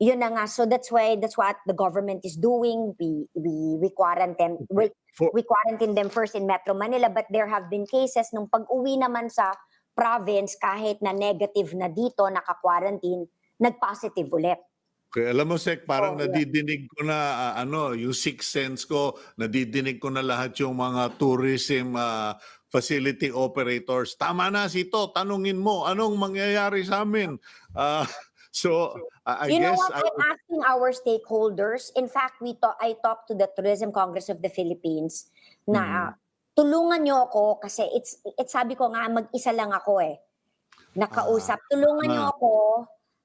yun na nga, so that's what the government is doing. We quarantine we quarantine them first in Metro Manila, but there have been cases nung pag-uwi naman sa province, kahit na negative na dito, naka-quarantine, nag-positive ulit. Okay, alam mo, Sek, parang yeah. nadidinig ko na yung sixth sense ko, nadidinig ko na lahat yung mga tourism facility operators. Tama na, Sito, tanungin mo, anong mangyayari sa amin? So, I You know guess what? I'm asking our stakeholders. In fact, I talked to the Tourism Congress of the Philippines na tulungan niyo ako kasi it's sabi ko nga mag-isa lang ako eh. Nakausap. Tulungan niyo ako.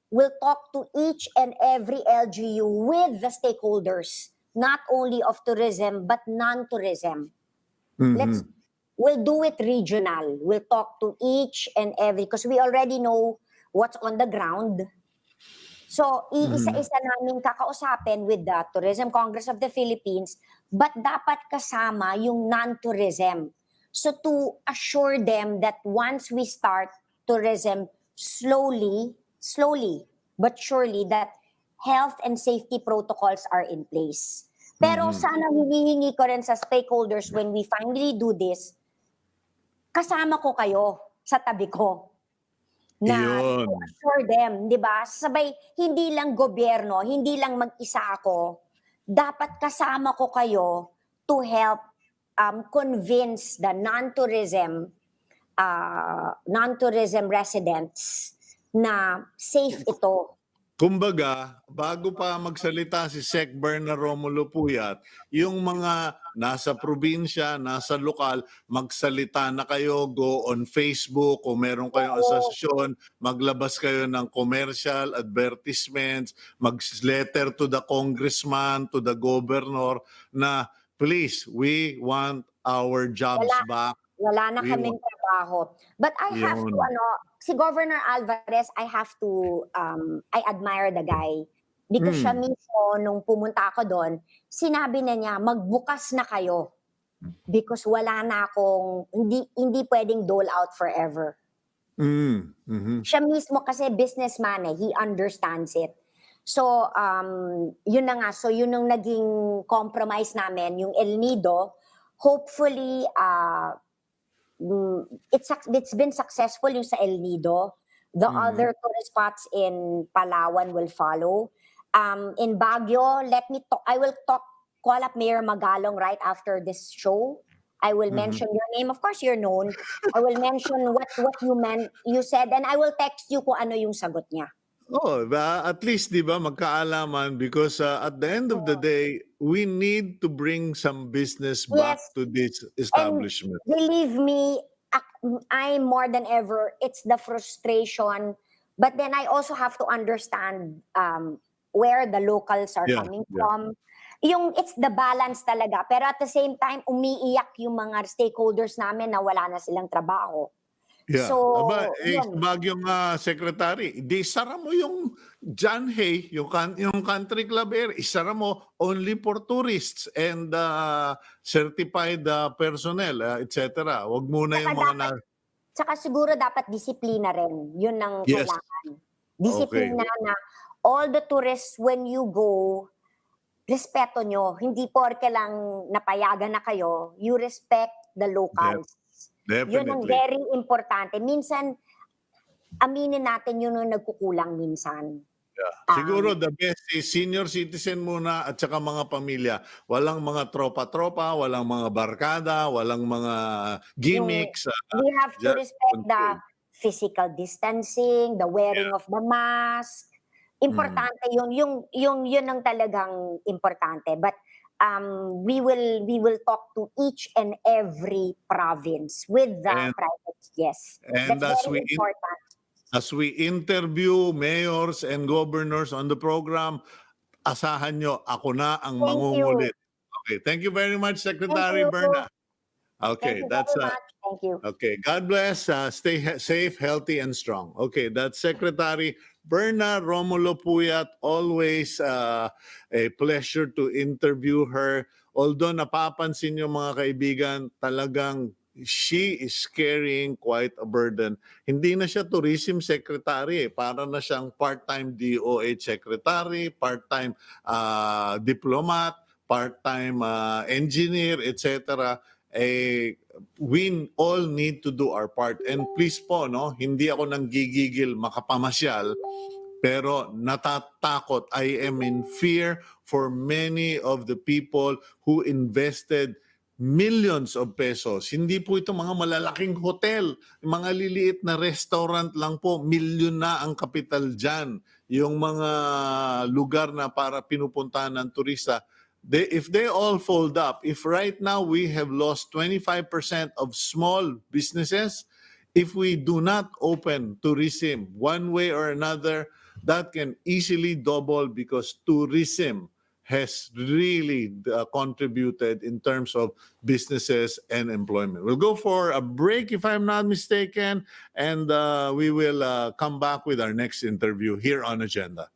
We'll talk to each and every LGU with the stakeholders, not only of tourism but non-tourism. We'll do it regional. We'll talk to each and every, because we already know what's on the ground. So, iisa-isa namin kakausapin with the Tourism Congress of the Philippines, but dapat kasama yung non-tourism. So, to assure them that once we start tourism, slowly, but surely, that health and safety protocols are in place. Pero sana hinihingi ko rin sa stakeholders when we finally do this, kasama ko kayo sa tabi ko. Na to assure them, di ba? Sabay, hindi lang gobyerno, hindi lang mag-isa ako. Dapat kasama ko kayo to help convince the non-tourism residents na safe ito. Kumbaga, bago pa magsalita si Sec Bernadette Romulo-Puyat, yung mga nasa probinsya, nasa lokal, magsalita na kayo, go on Facebook, kung meron kayong asosasyon, maglabas kayo ng commercial, advertisements, mag-letter to the congressman, to the governor, na please, we want our jobs back. Wala na kaming trabaho. But I have to, si Governor Alvarez, I have to, I admire the guy. Because siya mismo, nung pumunta ako doon, sinabi na niya, magbukas na kayo. Because wala na akong, hindi pwedeng dole out forever. Siya mismo kasi businessman eh, he understands it. So, yun na nga. So, yun ang naging compromise namin, yung El Nido. Hopefully, it's been successful yung sa El Nido. The other tourist spots in Palawan will follow. In Baguio, I will call up Mayor Magalong right after this show. I will mention your name. Of course, you're known. I will mention what you said, and I will text you kung ano yung sagot niya. Oh, at least, di ba, magkaalaman because at the end of the day, we need to bring some business back Yes. to this And establishment. believe me, I more than ever, it's the frustration. But then I also have to understand where the locals are Yeah, coming yeah. from. It's the balance talaga. Pero at the same time, umiiyak yung mga stakeholders namin na wala na silang trabaho. Yeah. So, Aba, yun. Bagyong secretary, di sara mo yung John Hay, yung country club area, isara mo only for tourists and certified personnel, etc. Wag muna yung mga Tsaka siguro dapat disiplina rin. Yun ang Yes. kailangan. Okay. Disiplina na all the tourists when you go, respeto nyo. Hindi porke lang napayagan na kayo, you respect the locals. Yun ang Definitely. very importante. Minsan, aminin natin yun ang nagkukulang minsan. Yeah. Siguro the best is senior citizen muna at saka mga pamilya. Walang mga tropa-tropa, walang mga barkada, walang mga gimmicks. We have to just respect the control. physical distancing, the wearing of the mask. Importante yun ang talagang importante. But we will talk to each and every province with the And- private. Yes, and that's very important. As we interview mayors and governors on the program, asahan nyo, ako na ang Thank you. mangungulit. Okay, thank you very much, Secretary Thank you. Berna. Thank Okay, you that's very much. Thank you. okay. God bless. Stay safe, healthy, and strong. Okay, that's Secretary Bernadette Romulo-Puyat. Always a pleasure to interview her. Although napapansin niyo mga kaibigan, talagang she is carrying quite a burden. Hindi na siya tourism secretary. Para na siyang part-time DOH secretary, part-time diplomat, part-time engineer, etc. We all need to do our part. And please po, no, hindi ako nanggigigil makapamasyal, pero natatakot. I am in fear for many of the people who invested millions of pesos. Hindi po ito mga malalaking hotel, mga liliit na restaurant lang po, milyon na ang kapital dyan. Yung mga lugar na para pinupuntahan ng turista, if they all fold up, if right now we have lost 25% of small businesses, if we do not open tourism one way or another, that can easily double because tourism has really contributed in terms of businesses and employment. We'll go for a break, if I'm not mistaken, and we will come back with our next interview here on Agenda.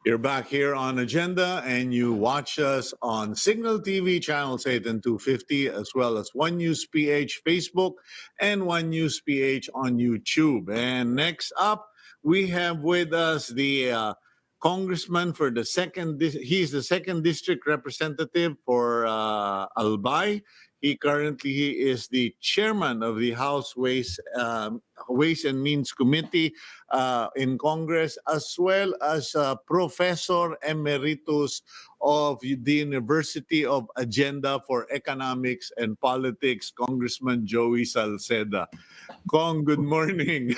You're back here on Agenda, and you watch us on Signal TV channels 8 and 250, as well as One News PH Facebook and One News PH on YouTube. And next up, we have with us the congressman for the he's the second district representative for Albay. He is the chairman of the House Ways and Means Committee in Congress, as well as Professor Emeritus of the University of Agenda for Economics and Politics, Congressman Joey Salceda. Kong, good morning.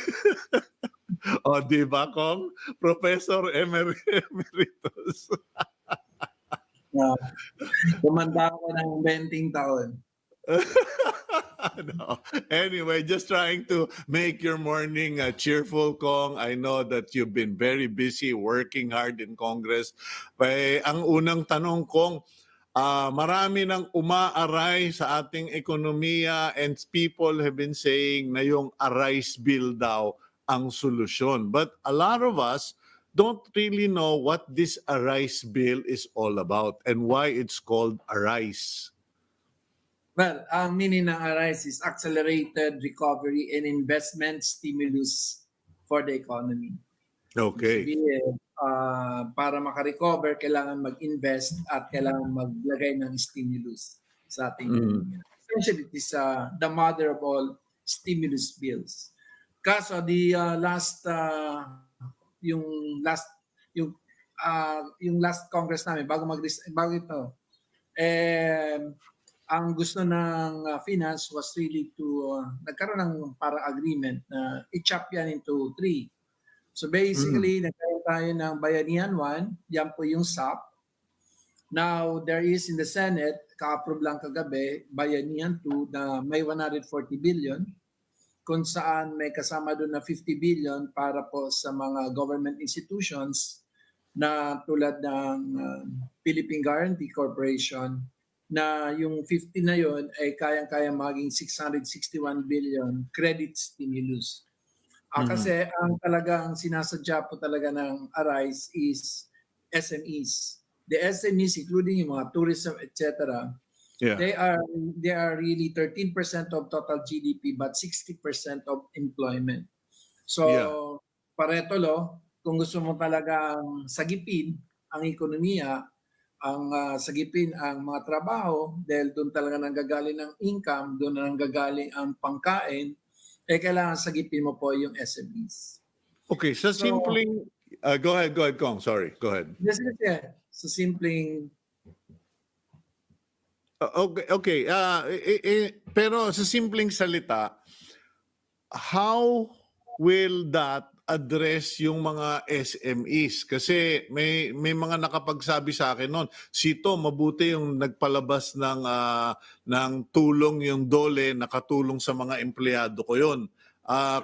O, di ba, Kong? Professor Emeritus. Tumanda ako ng 20 taon. No. Anyway, just trying to make your morning cheerful, Kong. I know that you've been very busy working hard in Congress. Ang unang tanong, Kong, marami nang umaaray sa ating ekonomiya, and people have been saying na yung Arise Bill daw ang solusyon. But a lot of us don't really know what this Arise Bill is all about and why it's called Arise. Well, ang meaning ng ARISE is Accelerated Recovery and Investment Stimulus for the Economy. Okay. Sabihin, para makarecover, kailangan mag-invest at kailangan maglagay ng stimulus sa ating ekonomiya. Essentially, it is the mother of all stimulus bills. Kaso, yung last Congress namin, bago ito, ang gusto ng finance was really to nagkaroon ng para agreement na i-chop yan into 3. So basically, nagkaroon tayo ng Bayanihan 1, yan po yung SAP. Now, there is in the Senate, ka-approve lang kagabi, Bayanihan 2 na may 140 billion, kung saan may kasama doon na 50 billion para po sa mga government institutions na tulad ng Philippine Guarantee Corporation, na yung 50 na yon ay kayang-kaya maging 661 billion credit stimulus. Kasi ang talagang sinasadya po talaga ng Arise is SMEs. The SMEs, including yung mga tourism, etc., they are really 13% of total GDP but 60% of employment. So, pareto kung gusto mo talagang sagipin ang ekonomiya, ang sagipin ang mga trabaho, dahil doon talaga nanggagaling ng income, doon na nanggagaling ang pangkain, kailangan sagipin mo po yung SMEs. Okay, so simpleng... go ahead, Kong. Sorry, go ahead. Yes. So simpleng... Okay. Pero sa simpleng salita, how will that address yung mga SMEs? Kasi may mga nakapagsabi sa akin noon, Cito, mabuti yung nagpalabas ng tulong yung DOLE, nakatulong sa mga empleyado ko yon.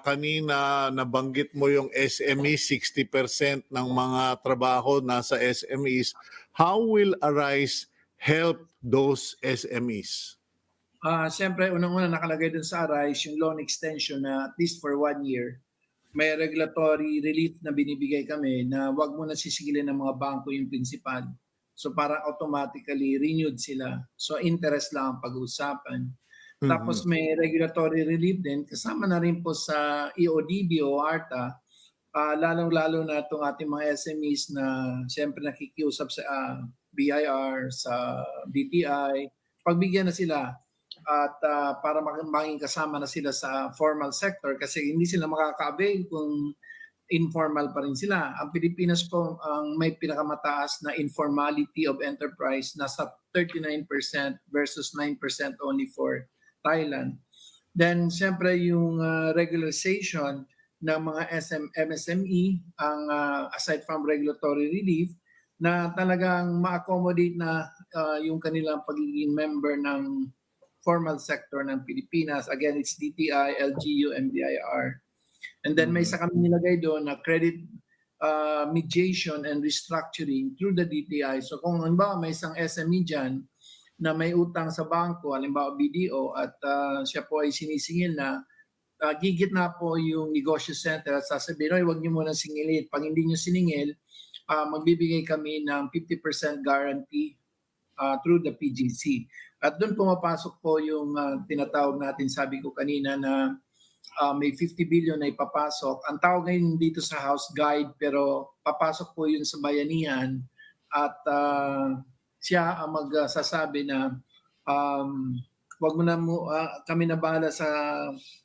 Kanina nabanggit mo yung SME, 60% ng mga trabaho nasa SMEs. How will Arise help those SMEs? Siyempre, unang-una nakalagay dun sa Arise yung loan extension na at least for 1 year. May regulatory relief na binibigay kami na wag mo na sisigilin ng mga bangko yung principal. So para automatically renewed sila. So interest lang ang pag-uusapan. Tapos may regulatory relief din. Kasama na rin po sa EODB o ARTA, lalong-lalo na itong ating mga SMEs na siyempre nakikiusap sa BIR, sa DTI. Pagbigyan na sila at para maging kasama na sila sa formal sector kasi hindi sila makaka-avail kung informal pa rin sila. Ang Pilipinas po ang may pinakamataas na informality of enterprise, nasa 39% versus 9% only for Thailand. Then siyempre yung regularization ng mga MSME, ang aside from regulatory relief, na talagang ma-accommodate na yung kanilang pagiging member ng formal sector ng Pilipinas. Again, it's DTI, LGU, MBIR. And then may isa kami nilagay doon na credit mediation and restructuring through the DTI. So kung halimbawa may isang SME dyan na may utang sa bangko, halimbawa BDO, at siya po ay sinisingil na, gigit na po yung negosyo center at sasabihin, huwag niyo muna singilin. Pag hindi niyo siningil, magbibigay kami ng 50% guarantee through the PGC. At doon pumapasok po yung tinatawag natin, sabi ko kanina na may 50 billion na ipapasok. Ang tawag ngayon dito sa House Guide, pero papasok po yun sa bayanihan at siya ang magsasabi na wag mo na kami na bahala sa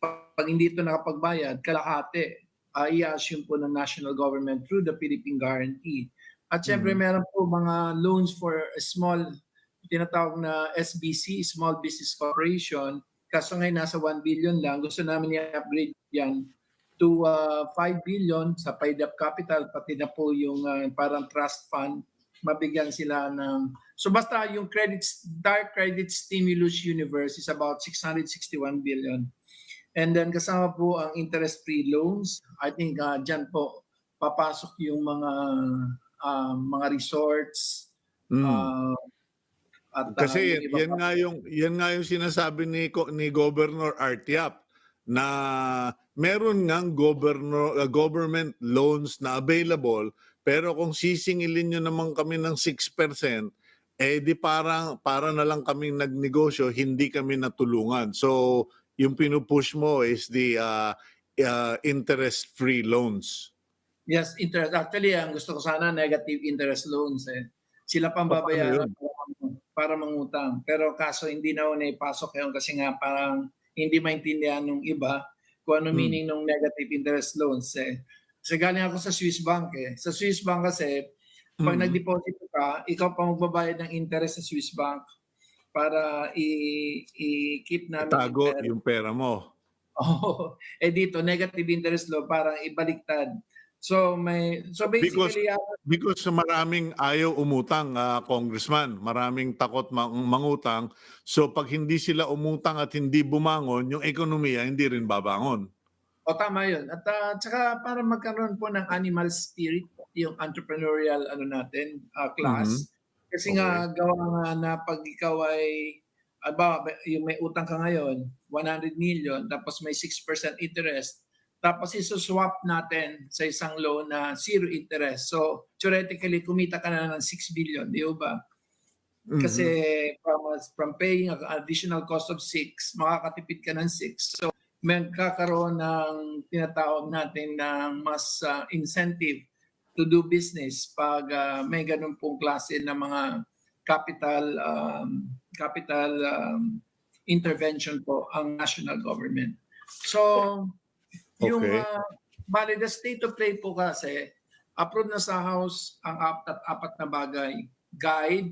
pag hindi ito nakapagbayad, kalahati i-assume po ng national government through the Philippine Guarantee. At syempre meron po mga loans for a small, tinatawag na SBC, Small Business Corporation. Kaso ngayon nasa 1 billion lang. Gusto namin i-upgrade yan to 5 billion sa paid up capital, pati na po yung parang trust fund, mabigyan sila ng... So basta yung dark credit stimulus universe is about 661 billion. And then kasama po ang interest-free loans. I think dyan po papasok yung mga resorts. At, kasi yan nga yung sinasabi ni Governor Artiap na meron ngang government loans na available, pero kung sisingilin nyo naman kami ng 6%, di para na lang kaming nagnegosyo, hindi kami natulungan. So yung pinupush mo is the interest-free loans. Yes, interest. Actually, ang gusto ko sana negative interest loans. Sila pang babayaran para mangutang. Pero kaso hindi na ipasok yun kasi nga parang hindi maintindihan ng iba kung ano meaning ng negative interest loans. Kasi galing ako sa Swiss Bank. Sa Swiss Bank kasi, pag nag-deposit ka, ikaw pa magbabayad ng interest sa Swiss Bank para i-keep namin itago yung pera mo. Dito negative interest loan parang ibaliktad. So basically because maraming ayaw umutang, Congressman, maraming takot mangutang. So pag hindi sila umutang at hindi bumangon, yung ekonomiya hindi rin babangon. Tama 'yun. At saka para magkaroon po ng animal spirit yung entrepreneurial class. Kasi nga gawa nga na pag ikaw ay yung may utang ka ngayon, 100 million, tapos may 6% interest, tapos isuswap natin sa isang loan na 0 interest. So, theoretically, kumita ka na ng 6 billion, di ba? Kasi from paying additional cost of 6, makakatipid ka ng 6. So, magkakaroon ng tinatawag natin ng mas incentive to do business pag may ganun pong klase ng mga capital intervention po ang national government. So, yung bali the state of play po kasi approved na sa House ang apat na bagay. Guide,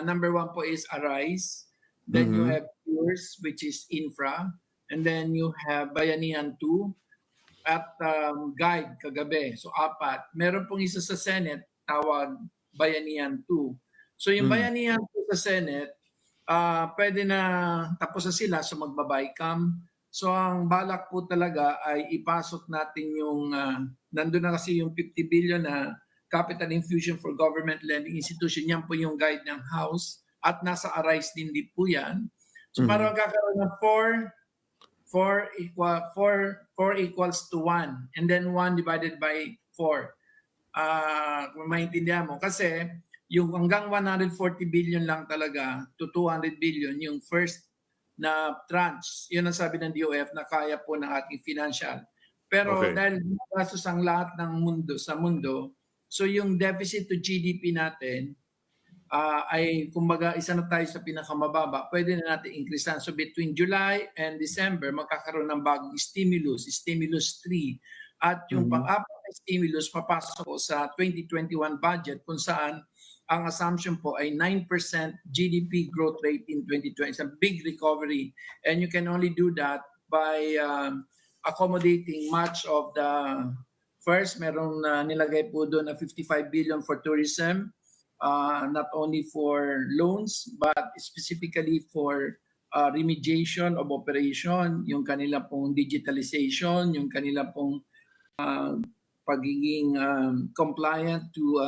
number 1 po is Arise. Then you have yours, which is infra. And then you have Bayanihan 2 at Guide kagabi. So 4. Meron pong isa sa Senate, tawag Bayanihan 2. So yung Bayanihan 2 sa Senate, pwede na tapos na sila, so magbabaycam. So ang balak po talaga ay ipasok natin yung, nandun na kasi yung 50 billion na capital infusion for government lending institution. Yan po yung guide ng House at nasa Arise din po yan. So parang kakaroon ng 4 equals to 1 and then 1 divided by 4. Kung maintindihan mo. Kasi yung hanggang 140 billion lang talaga to 200 billion yung first na tranche. Yun ang sabi ng DOF na kaya po ng ating financial. Pero dahil gastos ang lahat ng mundo, so yung deficit to GDP natin ay kumbaga isa na tayo sa pinakamababa. Pwede na natin increasean. So between July and December, magkakaroon ng bagong stimulus 3. At yung pang-apat na stimulus papasok sa 2021 budget kung saan ang assumption po ay 9% GDP growth rate in 2020. It's a big recovery. And you can only do that by accommodating much of the... First, merong nilagay po doon na 55 billion for tourism, not only for loans, but specifically for remediation of operation, yung kanila pong digitalization, yung kanila pong pagiging compliant to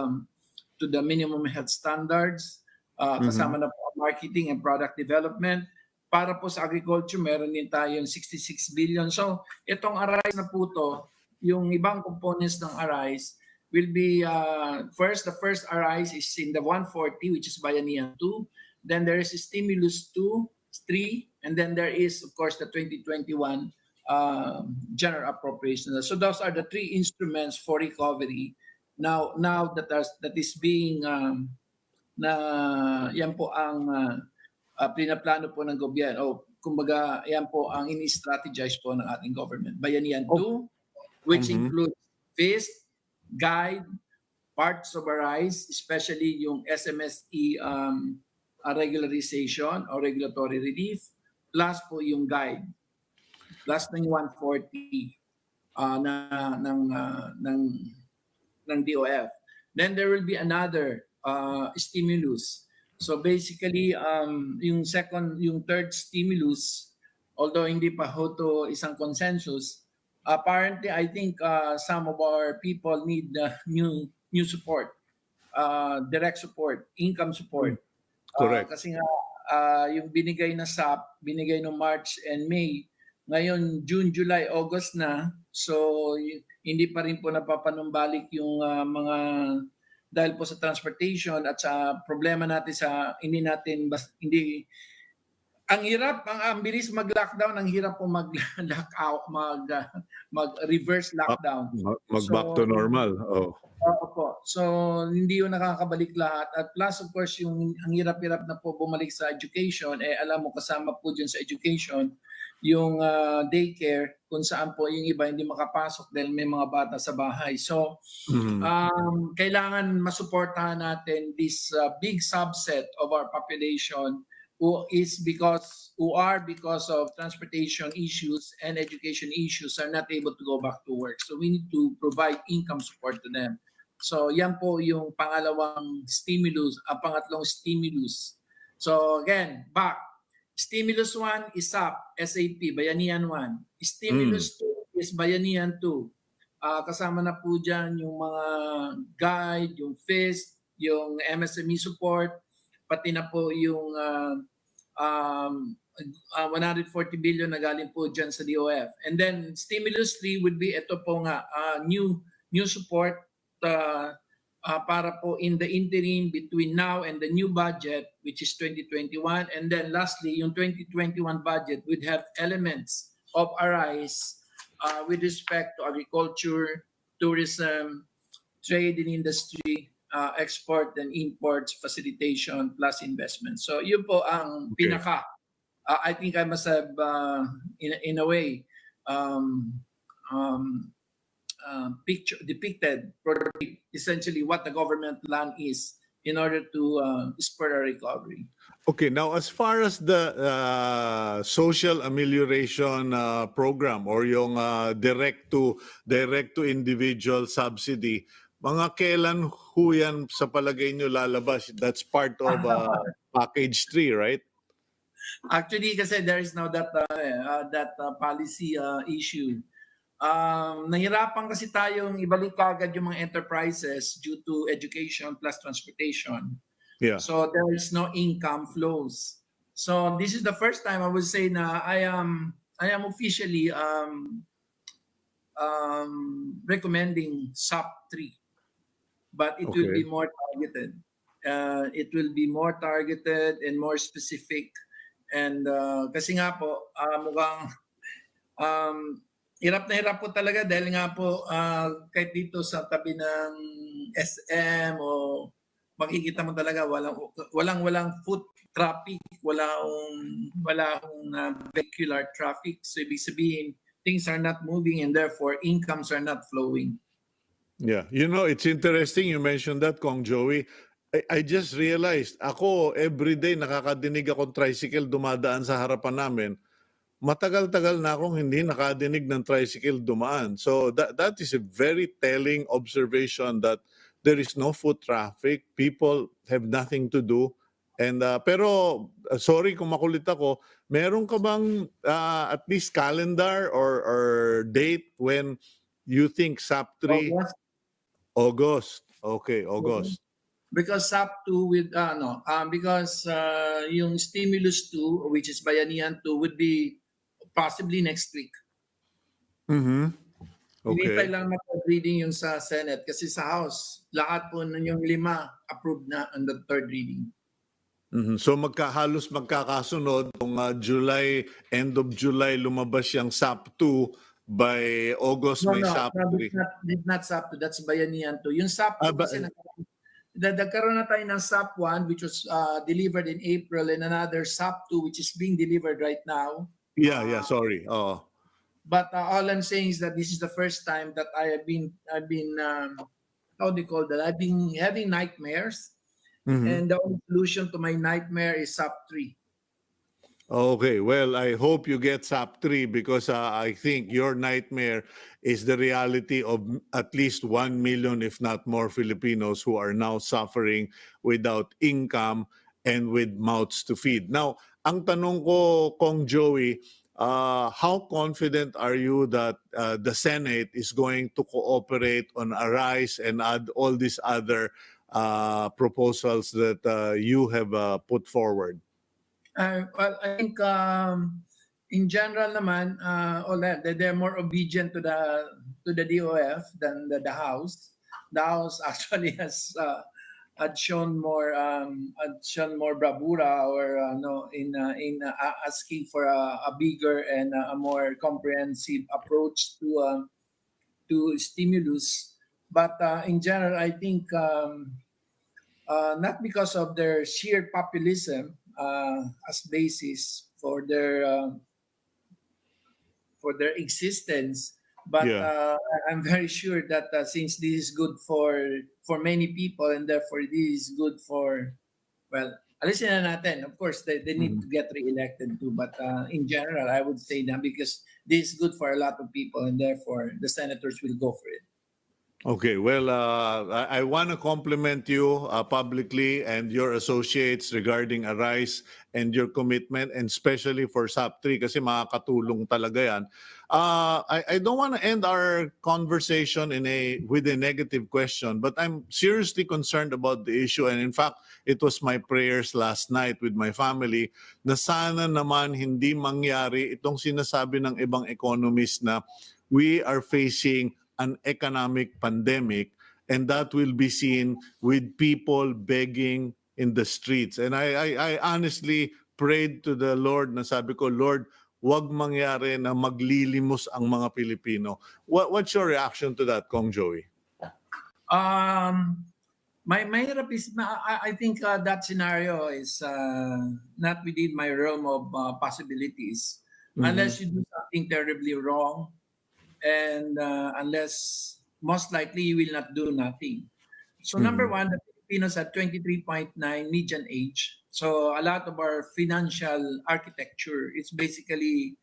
the minimum health standards, kasama na po marketing and product development. Para po sa agriculture, meron din tayong 66 billion. So, itong Arise na po to, yung ibang components ng Arise, will be first. The first arise is in the 140, which is Bayanihan 2. Then there is Stimulus 2, 3, and then there is, of course, the 2021 general appropriation. So those are the three instruments for recovery. Now that is being na yan po ang pinaplano po ng gobyerno. O kumbaga, yan po ang ini-strategize po ng ating government. Bayanihan 2, which includes FIST, guide, parts of arise, especially yung SMSE regularization or regulatory relief, plus po yung guide, plus ng 140 ng DOF. Then there will be another stimulus. So basically, yung third stimulus, although hindi pa ho to isang consensus, apparently I think some of our people need new support, direct support, income support. Correct. Kasi nga yung binigay na SAP, binigay no March and May, ngayon June, July, August na. So hindi pa rin po napapanumbalik yung mga dahil po sa transportation at sa problema natin sa hindi ang hirap, ang bilis mag-lockdown, ang hirap po mag-lockout, mag-reverse lockdown. Mag-back to normal. Oh. Opo. So, hindi yun nakakabalik lahat. At plus, of course, ang hirap-hirap na po bumalik sa education, alam mo, kasama po dyan sa education, yung daycare, kung saan po yung iba hindi makapasok dahil may mga bata sa bahay. So, kailangan masuportahan natin this big subset of our population who are because of transportation issues and education issues are not able to go back to work. So we need to provide income support to them. So yan po yung pangatlong stimulus. So again, back. Stimulus 1 is SAP, Bayanihan 1. Stimulus 2 is Bayanihan 2. Kasama na po dyan yung mga guide, yung FIST, yung MSME support, pati na po yung 140 billion na galing po dyan sa DOF. And then Stimulus 3 would be ito po nga, new support para po in the interim between now and the new budget, which is 2021. And then lastly, yung 2021 budget would have elements of arise with respect to agriculture, tourism, trade and industry, export and imports, facilitation, plus investment. So yun po ang pinaka. I think I must have, in a way, depicted essentially what the government plan is in order to spur a recovery. Okay, now as far as the social amelioration program or yung direct to individual subsidy, mga kailan ho yan sa palagay nyo lalabas? That's part of package 3, right? Actually, kasi there is now that policy issue. Nahirapan kasi tayong ibalik agad yung mga enterprises due to education plus transportation. Yeah. So there is no income flows. So this is the first time I would say na I am officially recommending SAP 3. But it will be more targeted. It will be more targeted and more specific. And kasi nga po, mukhang hirap na hirap po talaga dahil nga po kahit dito sa tabi ng SM o makikita mo talaga walang foot traffic, walang vehicular traffic. So ibig sabihin, things are not moving and therefore incomes are not flowing. Yeah, you know, it's interesting you mentioned that, Kong Joey. I just realized, ako everyday nakakadinig akong tricycle dumadaan sa harapan namin. Matagal-tagal na akong hindi nakadinig ng tricycle dumaan. So that is a very telling observation that there is no foot traffic. People have nothing to do. And pero sorry kung makulit ako, meron ka bang at least calendar or date when you think SAP 3? August. Okay, August. Because SAP 2 with because yung Stimulus 2, which is Bayanihan 2, would be possibly next week. Hinihintay Okay. lang na third reading yung sa Senate kasi sa House, lahat po nun yung 5 approved na on the third reading. So halos magkakasunod kung end of July lumabas yung SAP 2, by August No, may no, SAP no, 3. did not SAP 2, that's Bayanihan 2. Yung SAP 2 Ah, ba- kasi nagkaroon na tayo ng SAP 1 which was delivered in April and another SAP 2 which is being delivered right now. yeah, sorry. Oo. But all I'm saying is that this is the first time that I've been how do you call that? I've been having nightmares, Mhm. and the only solution to my nightmare is SAP 3. Okay, well, I hope you get SAP 3 because I think your nightmare is the reality of at least 1 million, if not more, Filipinos who are now suffering without income and with mouths to feed. Now, ang tanong ko, Kong Joey, how confident are you that the Senate is going to cooperate on ARISE and add all these other proposals that you have put forward? Well, I think in general naman, they're more obedient to the DOF than the House. The House actually had shown more bravura or no in asking for a bigger and a more comprehensive approach to stimulus. But in general, I think not because of their sheer populism as basis for their existence, but Yeah. I'm very sure that since this is good for many people and therefore this is good for, well, alisin na natin. Of course, they need to Mhm. get re-elected too, but in general, I would say that because this is good for a lot of people and therefore the senators will go for it. Okay, well, I want to compliment you publicly and your associates regarding ARISE and your commitment, and especially for SAP 3 kasi makakatulong talaga yan. I don't want to end our conversation with a negative question, but I'm seriously concerned about the issue. And in fact, it was my prayers last night with my family na sana naman hindi mangyari itong sinasabi ng ibang economists na we are facing an economic pandemic, and that will be seen with people begging in the streets. And I honestly prayed to the Lord na sabi ko, Lord, wag mangyari na maglilimos ang mga Pilipino. What's your reaction to that, Kong Joey? Um, my mahirap is I think that scenario is not within my realm of possibilities unless you do something terribly wrong and unless most likely you will not do nothing. So number Mhm. one, the Filipinos at 23.9 median age. So a lot of our financial architecture is basically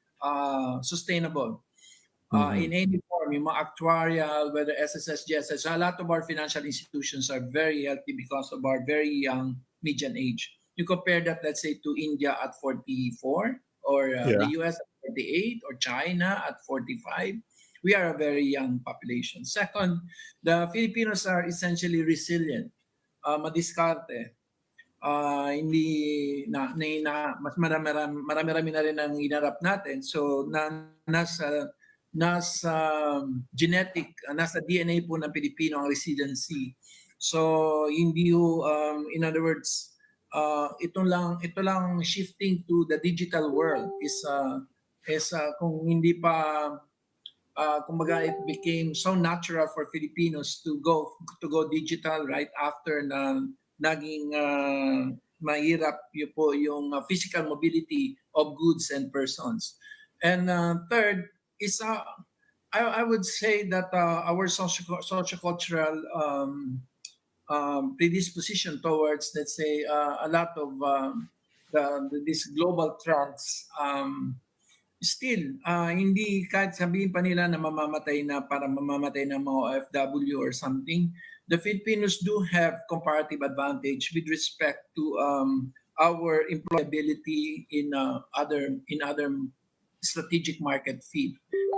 sustainable in Mhm. any form, yung mga actuarial, whether SSS, GSS. So a lot of our financial institutions are very healthy because of our very young median age. You compare that, let's say, to India at 44, or the Yeah. US at 48, or China at 45. We are a very young population. Second, the Filipinos are essentially resilient, madiskarte. Hindi mas marami na rin ang inarap natin. So nasa genetic, nasa DNA po ng Pilipino ang resiliency. So hindi in other words, ito lang shifting to the digital world is kung hindi pa kumbaga it became so natural for Filipinos to go digital right after na naging mahirap yun po yung physical mobility of goods and persons. And third is I would say that our sociocultural predisposition towards, let's say, a lot of these global trends still, hindi kahit sabihin pa nila na mamamatay ng mga OFW or something, the Filipinos do have comparative advantage with respect to our employability in other strategic market field.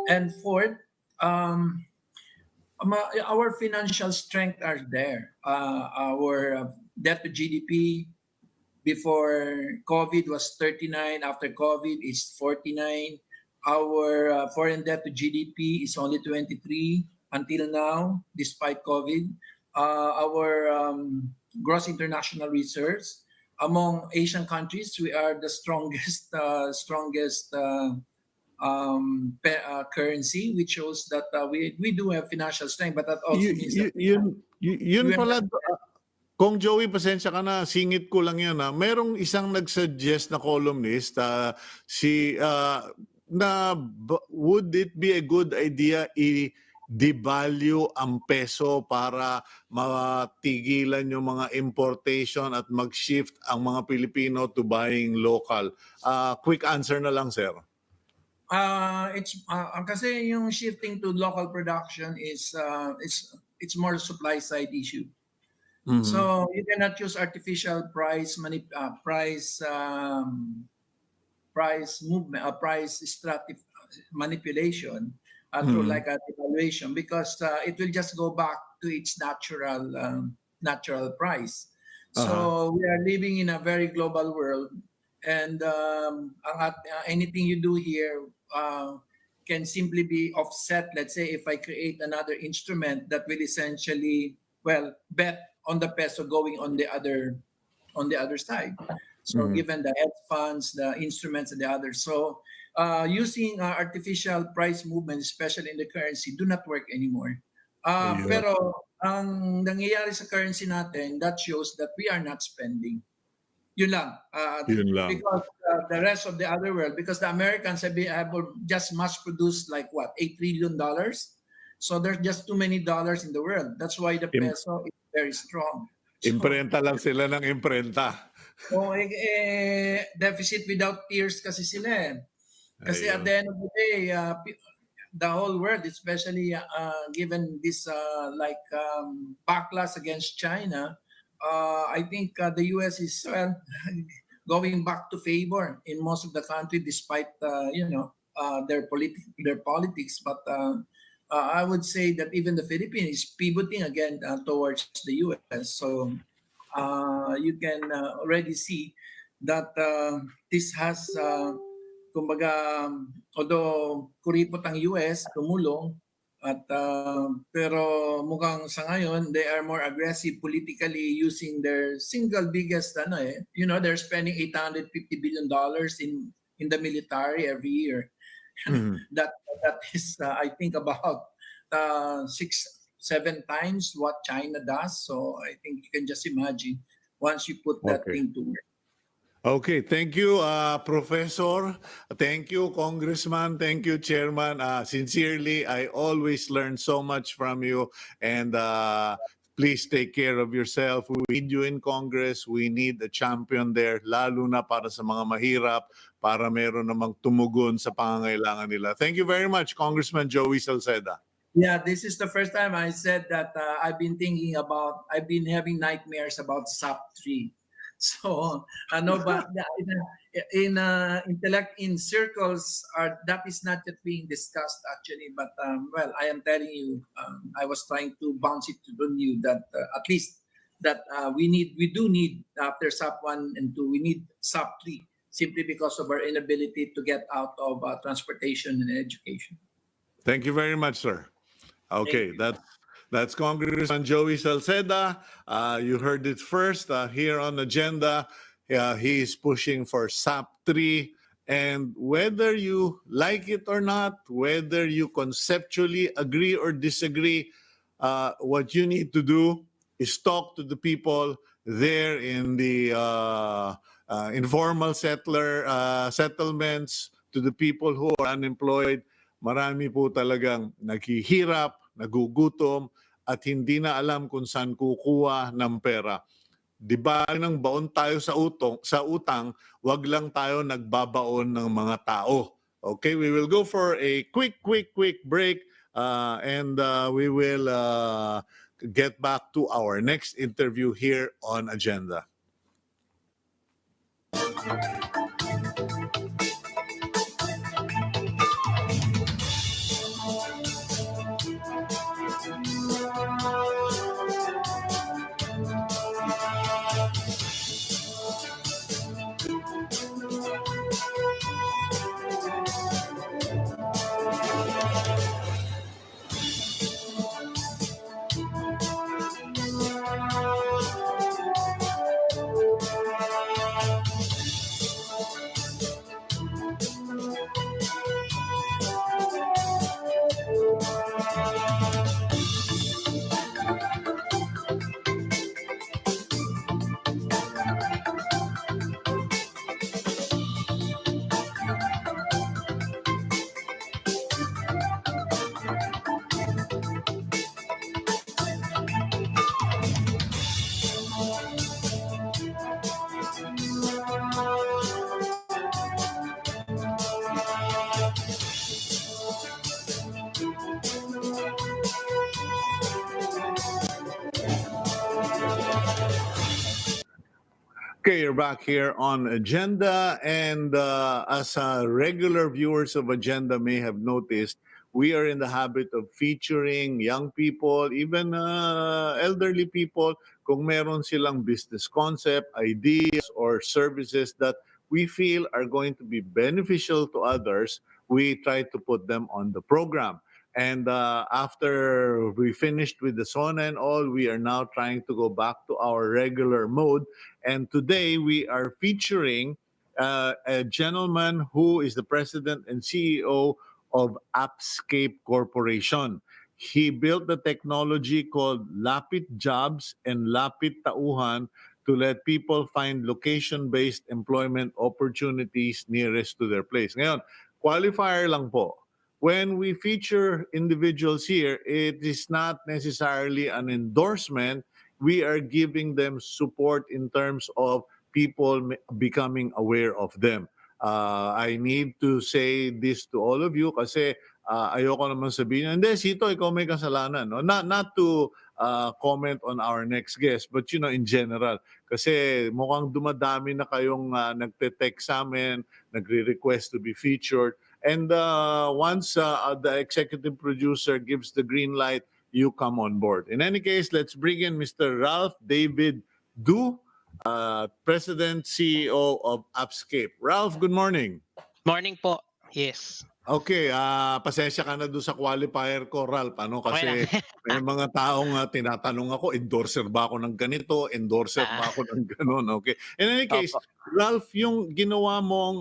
And fourth, our financial strength are there. Our debt to GDP before COVID was 39. After COVID, it's 49. Our foreign debt to GDP is only 23 until now, despite COVID. Our gross international reserves among Asian countries, we are the strongest currency, which shows that we do have financial strength, but that also means that Yun we have pala, Kung Joey, pasensya ka na, singit ko lang yan. Merong isang nag-suggest na columnist, would it be a good idea i-devalue ang peso para matigilan yung mga importation at mag-shift ang mga Pilipino to buying local? Quick answer na lang, sir. Kasi yung shifting to local production is it's more supply side issue. Mhm. So you cannot use artificial price movement, price manipulation through like a devaluation, because it will just go back to its natural price. So we are living in a very global world, and anything you do here can simply be offset. Let's say if I create another instrument that will essentially bet on the peso going on the other side. So given the hedge funds, the instruments, and the others, so using artificial price movements, especially in the currency, do not work anymore. Pero ang nangyayari sa currency natin, that shows that we are not spending. Yun lang. Yun lang. Because the rest of the other world, because the Americans have just mass produced like what, $8 trillion. So there's just too many dollars in the world. That's why the peso is very strong. So, Imprenta lang sila ng imprenta. Deficit without tears kasi sila eh. Kasi at the end of the day, the whole world, especially given this backlash against China, I think the US is going back to favor in most of the country, despite their politics. But I would say that even the Philippines is pivoting again towards the US. So you can already see that this has, kumbaga, although kuripot ang US, tumulong, pero mukhang sa ngayon, they are more aggressive politically using their single biggest, they're spending $850 billion in the military every year. That is, I think, about 6-7 times what China does. So I think you can just imagine once you put that thing to work. Okay, thank you, Professor. Thank you, Congressman. Thank you, Chairman. Sincerely, I always learn so much from you. And please take care of yourself. We need you in Congress. We need a champion there, lalo na para sa mga mahirap, para meron namang tumugon sa pangangailangan nila. Thank you very much, Congressman Joey Salceda. Yeah, this is the first time I said that I've been having nightmares about SAP 3. So, but in circles, that is not yet being discussed actually. But I am telling you, I was trying to bounce it on you that at least that we do need after SAP 1 and 2, we need SAP 3 simply because of our inability to get out of transportation and education. Thank you very much, sir. Okay, that's Congressman Joey Salceda. You heard it first here on Agenda. He is pushing for SAP 3. And whether you like it or not, whether you conceptually agree or disagree, what you need to do is talk to the people there in the informal settlements, to the people who are unemployed. Marami po talagang naghihirap, nagugutom, at hindi na alam kung saan kukuha ng pera. Di ba nang baon tayo sa utang, wag lang tayo nagbabaon ng mga tao. Okay, we will go for a quick break and we will get back to our next interview here on Agenda. Okay, you're back here on Agenda, and as regular viewers of Agenda may have noticed, we are in the habit of featuring young people, even elderly people, kung meron silang business concept, ideas, or services that we feel are going to be beneficial to others, we try to put them on the program. And after we finished with the SONA and all, we are now trying to go back to our regular mode. And today we are featuring a gentleman who is the president and CEO of Appscape Corporation. He built the technology called Lapit Jobs and Lapit Tauhan to let people find location-based employment opportunities nearest to their place. Ngayon, qualifier lang po. When we feature individuals here, it is not necessarily an endorsement. We are giving them support in terms of people becoming aware of them. I need to say this to all of you kasi ayoko naman sabihin, hindi, Sito, ikaw may kasalanan. No? Not to comment on our next guest, but in general. Kasi mukhang dumadami na kayong nagte-text sa amin, nagre-request to be featured. And once the executive producer gives the green light, you come on board. In any case, let's bring in Mr. Ralph David Du, President CEO of Appscape. Ralph, good morning. Morning po. Yes. Okay, pasensya ka na doon sa qualifier ko, Ralph. Okay lang. Kasi may mga taong tinatanong ako, endorser ba ako ng ganito? Endorser ba ako ng ganon? Okay. In any case, Opo. Ralph, yung ginawa mong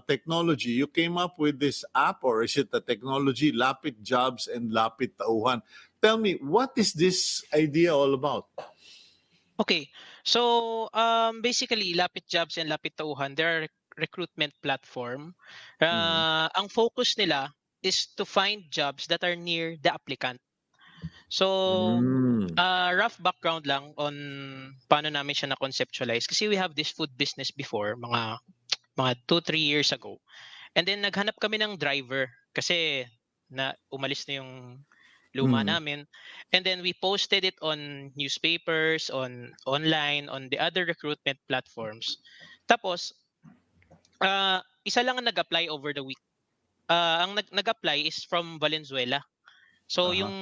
technology, you came up with this app, or is it a technology, Lapit Jobs and Lapit Tauhan? Tell me, what is this idea all about? Okay. So, basically, Lapit Jobs and Lapit Tauhan, they're a recruitment platform. Ang focus nila is to find jobs that are near the applicant. So, rough background lang on paano namin siya na-conceptualize. Kasi we have this food business before, mga 2-3 years ago. And then, naghanap kami ng driver kasi umalis na yung luma namin. And then, we posted it on newspapers, online, on the other recruitment platforms. Tapos, isa lang ang nag-apply over the week. Ang nag-apply is from Valenzuela. So yung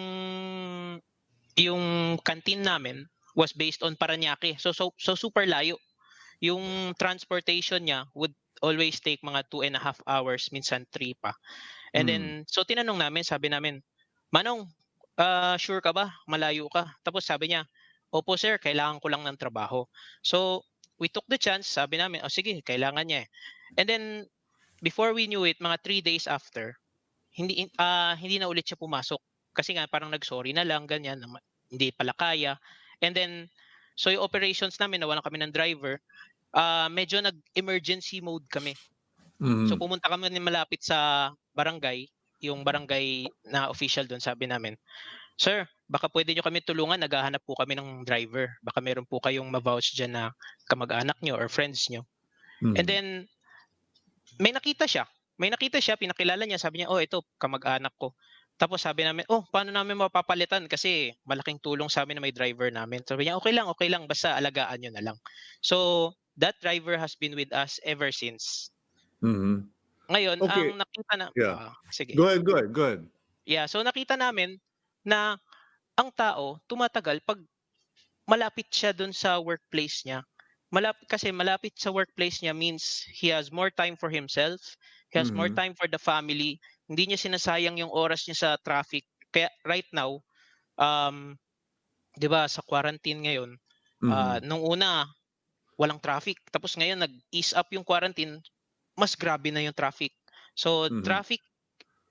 canteen namin was based on Parañaque. So super layo. Yung transportation niya would always take mga 2.5 hours, minsan 3 pa. And then so tinanong namin, sabi namin, "Manong, sure ka ba? Malayo ka?" Tapos sabi niya, "Opo sir, kailangan ko lang ng trabaho." So we took the chance, sabi namin, "Oh sige, kailangan niya eh." And then before we knew it, mga 3 days after, hindi na ulit siya pumasok. Kasi nga parang nag-sorry na lang, ganyan, hindi pala kaya. And then, so yung operations namin, nawalan kami ng driver, medyo nag-emergency mode kami. So pumunta kami malapit sa barangay, yung barangay na official doon, sabi namin, "Sir, baka pwede nyo kami tulungan, naghahanap po kami ng driver. Baka meron po kayong ma-vouch dyan na kamag-anak nyo or friends nyo." And then, may nakita siya, pinakilala niya, sabi niya, "Oh, ito, kamag-anak ko." Tapos sabi namin, "Oh, paano namin mapapalitan? Kasi malaking tulong sa amin na may driver namin." Sabi niya, okay lang, basta alagaan nyo na lang." So, that driver has been with us ever since. Ngayon, Okay. ang nakita na, Yeah. sige. Go ahead. Yeah, so nakita namin na ang tao tumatagal pag malapit siya dun sa workplace niya. Kasi malapit sa workplace niya means he has more time for himself, he has more time for the family, hindi niya sinasayang yung oras niya sa traffic. Kaya right now, 'di ba sa quarantine ngayon, nung una walang traffic, tapos ngayon nag-ease up yung quarantine, mas grabe na yung traffic. So traffic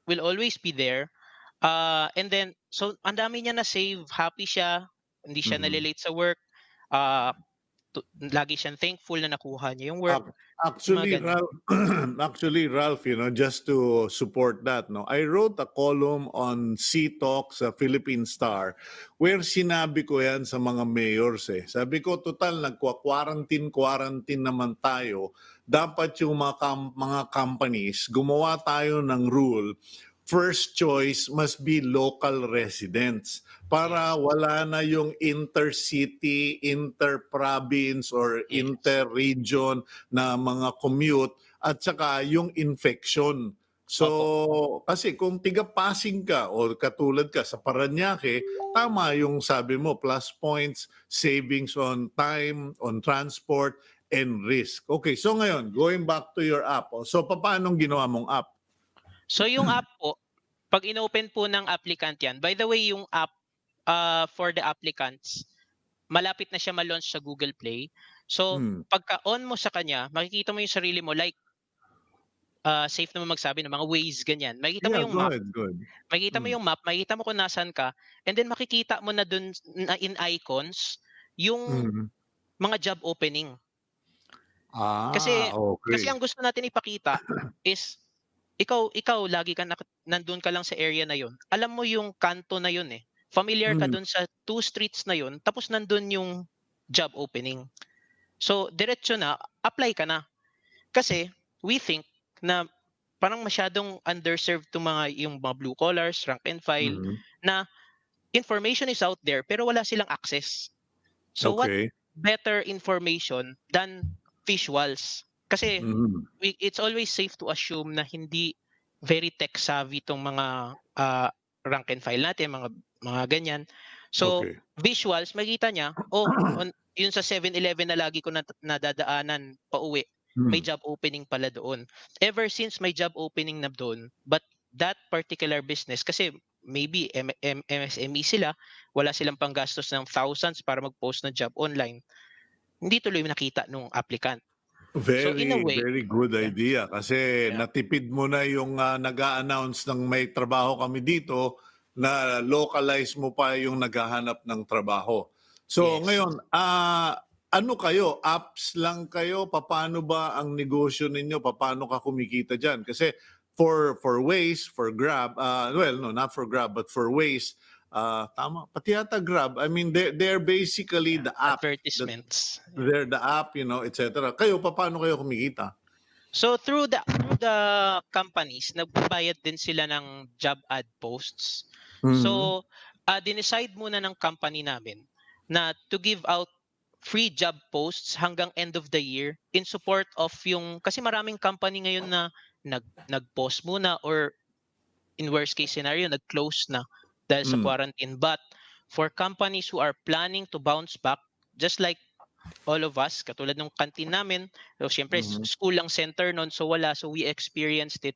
will always be there. And then so ang dami niya na save, happy siya, hindi siya nalilate sa work. Lagi siyang thankful na nakuha niya yung work. Actually, Mga ganun. Ralph, just to support that, no, I wrote a column on C-Talk sa Philippine Star where sinabi ko yan sa mga mayors eh. Sabi ko, total, nagka-quarantine naman tayo. Dapat yung mga companies, gumawa tayo ng rule first choice must be local residents para Yes. wala na yung intercity, interprovince, or Yes. interregion na mga commute at saka yung infection. So, Opo. kasi kung tiga-Pasig ka o katulad ka sa Parañaque, tama yung sabi mo, plus points, savings on time, on transport, and risk. Okay, so ngayon, going back to your app. So, paano ginawa mong app? So yung app po, pag inopen po ng applicant yan, by the way, yung app for the applicants, malapit na siya ma-launch sa Google Play. So Hmm. pagka-on mo sa kanya, makikita mo yung sarili mo like safe naman magsabi ng mga ways ganyan. Makikita mo Yeah, yung go map, ahead, go ahead. makikita mo Hmm. yung map, makikita mo kung nasaan ka, and then makikita mo na dun na in icons yung Mhm. mga job opening. Ah, Kasi okay. ang gusto natin ipakita is ikaw lagi ka nandun ka lang sa area na yun. Alam mo yung kanto na yun eh. Familiar ka Hmm. dun sa 2 streets na yun, tapos nandun yung job opening. So diretso na, apply ka na. Kasi we think na parang masyadong underserved tong yung mga blue collars, rank and file, Mhm. na information is out there pero wala silang access. So what Okay. better information than visuals? Kasi Mhm. it's always safe to assume na hindi very tech savvy tong mga rank and file natin, mga ganyan. So Okay. visuals, makita niya, oh, yun sa 7-Eleven na lagi ko nadadaanan pauwi, may Hmm. job opening pala doon. Ever since may job opening na doon, but that particular business, kasi maybe MSME sila, wala silang panggastos ng thousands para mag-post ng job online, hindi tuloy nakita nung applicant. So in a Very, way, very good yeah, idea kasi yeah, natipid mo na yung nag-a-announce ng may trabaho kami dito na localize mo pa yung naghahanap ng trabaho. So yes. ngayon, ano kayo? Apps lang kayo? Paano ba ang negosyo ninyo? Paano ka kumikita diyan? Kasi for Waze, for Grab, well, no, not for Grab, but for Waze, tama, pati yata Grab. I mean, they're basically Yeah, the app. advertisements. Yeah. They're the app, etc. Kayo, paano kayo kumikita? So through the companies, nagbabayad din sila ng job ad posts. Mhm. So dinicide muna ng company namin na to give out free job posts hanggang end of the year in support of yung, kasi maraming company ngayon na nag-post muna, or in worst case scenario nag-close na dahil sa Mm. quarantine. But for companies who are planning to bounce back, just like all of us, katulad ng canteen namin, so syempre Mhm. school lang center nun, so wala, so we experienced it.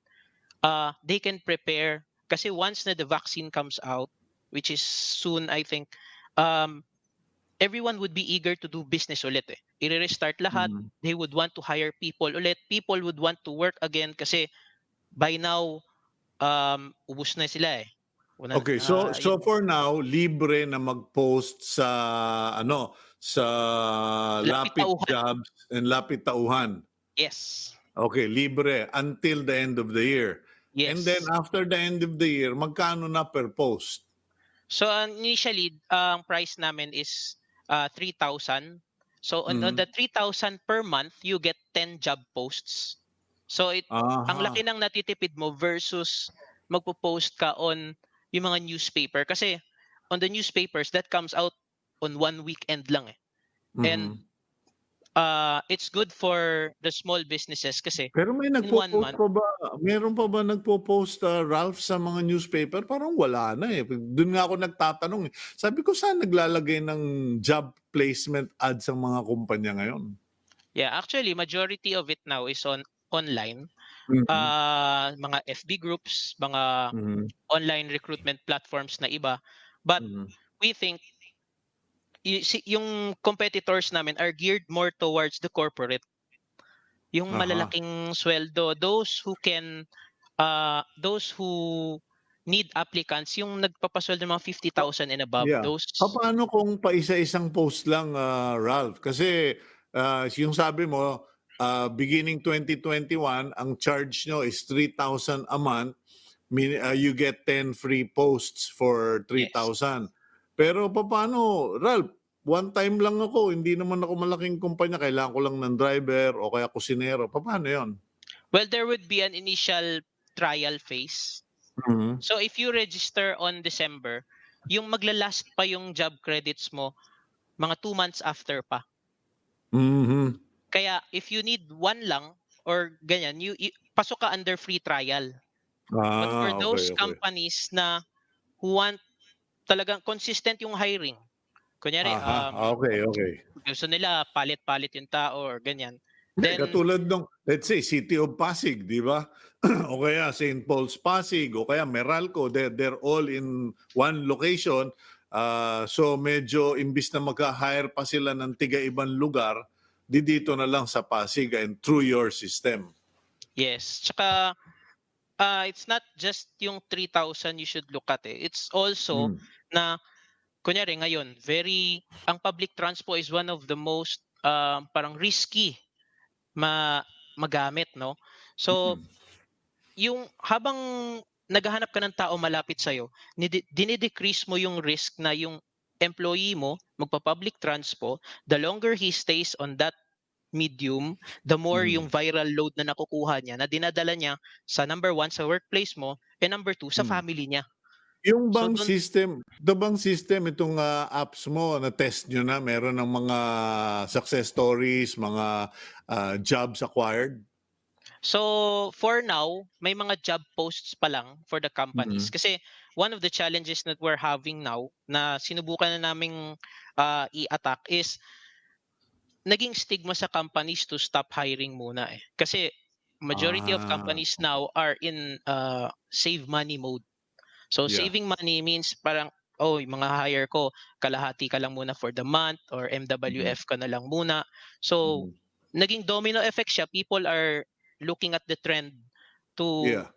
They can prepare kasi once na the vaccine comes out, which is soon, I think, um, everyone would be eager to do business ulit eh. I-restart lahat, Mhm. they would want to hire people ulit, people would want to work again kasi by now, ubus na sila eh. Okay, so Yun, for now, libre na mag-post sa sa lapit Lapit tauhan. Jobs and Lapit Tauhan. Yes. Okay, libre until the end of the year. And then Yes. after the end of the year, magkano na per post? So initially, ang price namin is 3,000. So on Mhm. the 3,000 per month, you get 10 job posts. So ang Aha. laki ng natitipid mo versus magpo-post ka on yung mga newspaper. Kasi on the newspapers, that comes out on one weekend lang eh. And Mhm. it's good for the small businesses kasi Pero may in one nagpo-post month, pa ba, meron pa ba nagpo-post, Ralph, sa mga newspaper? Parang wala na eh. Do'n nga ako nagtatanong eh. Sabi ko, saan naglalagay ng job placement ads ang mga kumpanya ngayon? yeah, actually majority of it now is online. Mhm. Mga FB groups, mga Mhm. online recruitment platforms na iba. But Mhm. we think yung competitors namin are geared more towards the corporate. Yung Aha. malalaking sweldo, those who need applicants, yung nagpapasweldo ng mga 50,000 and above, Yeah. those, Papaano kung paisa-isang post lang, Ralph? Kasi, yung sabi mo, beginning 2021, ang charge nyo is 3,000 a month. You get 10 free posts for yes. 3,000. Pero papaano, Ralph? One time lang ako, hindi naman ako malaking kumpanya. Kailangan ko lang ng driver o kaya kusinero. Papaano yon? Well, there would be an initial trial phase. Mhm. So if you register on December, yung maglalast pa yung job credits mo mga 2 months after pa. Mhm. Kaya if you need one lang or ganyan, pasok ka under free trial. But for Okay, those okay. companies na who want talagang consistent yung hiring, kunyari Okay, okay. gusto nila palit-palit yung tao or ganyan, Hindi, then katulad ng, let's say, City of Pasig, di ba? O kaya St. Paul's Pasig, o kaya Meralco, they're all in one location. So medyo imbis na mag-hire pa sila ng tiga-ibang lugar, dito na lang sa Pasig and through your system. yes. Tsaka it's not just yung 3,000 you should look at eh. It's also Mm. na kunyari ngayon, ang public transport is one of the most parang risky magamit, no? So, Mm. yung habang naghahanap ka ng tao malapit sa'yo, dinidecrease mo yung risk na yung employee mo magpa-public transpo, the longer he stays on that medium, the more yung Mm. viral load na nakukuha niya na dinadala niya sa number one, sa workplace mo, and number two, sa Mm. family niya. Yung So, bang system, itong apps mo na test nyo na, meron ng mga success stories, mga jobs acquired? So, for now, may mga job posts pa lang for the companies. Mm. Kasi one of the challenges that we're having now na sinubukan na naming i-attack is naging stigma sa companies to stop hiring muna eh. Kasi majority of companies now are in save money mode. So Yeah. saving money means parang, oh, yung mga hire ko, kalahati ka lang muna for the month or Mm. MWF ka na lang muna. So Mm. naging domino effect siya. People are looking at the trend to Yeah.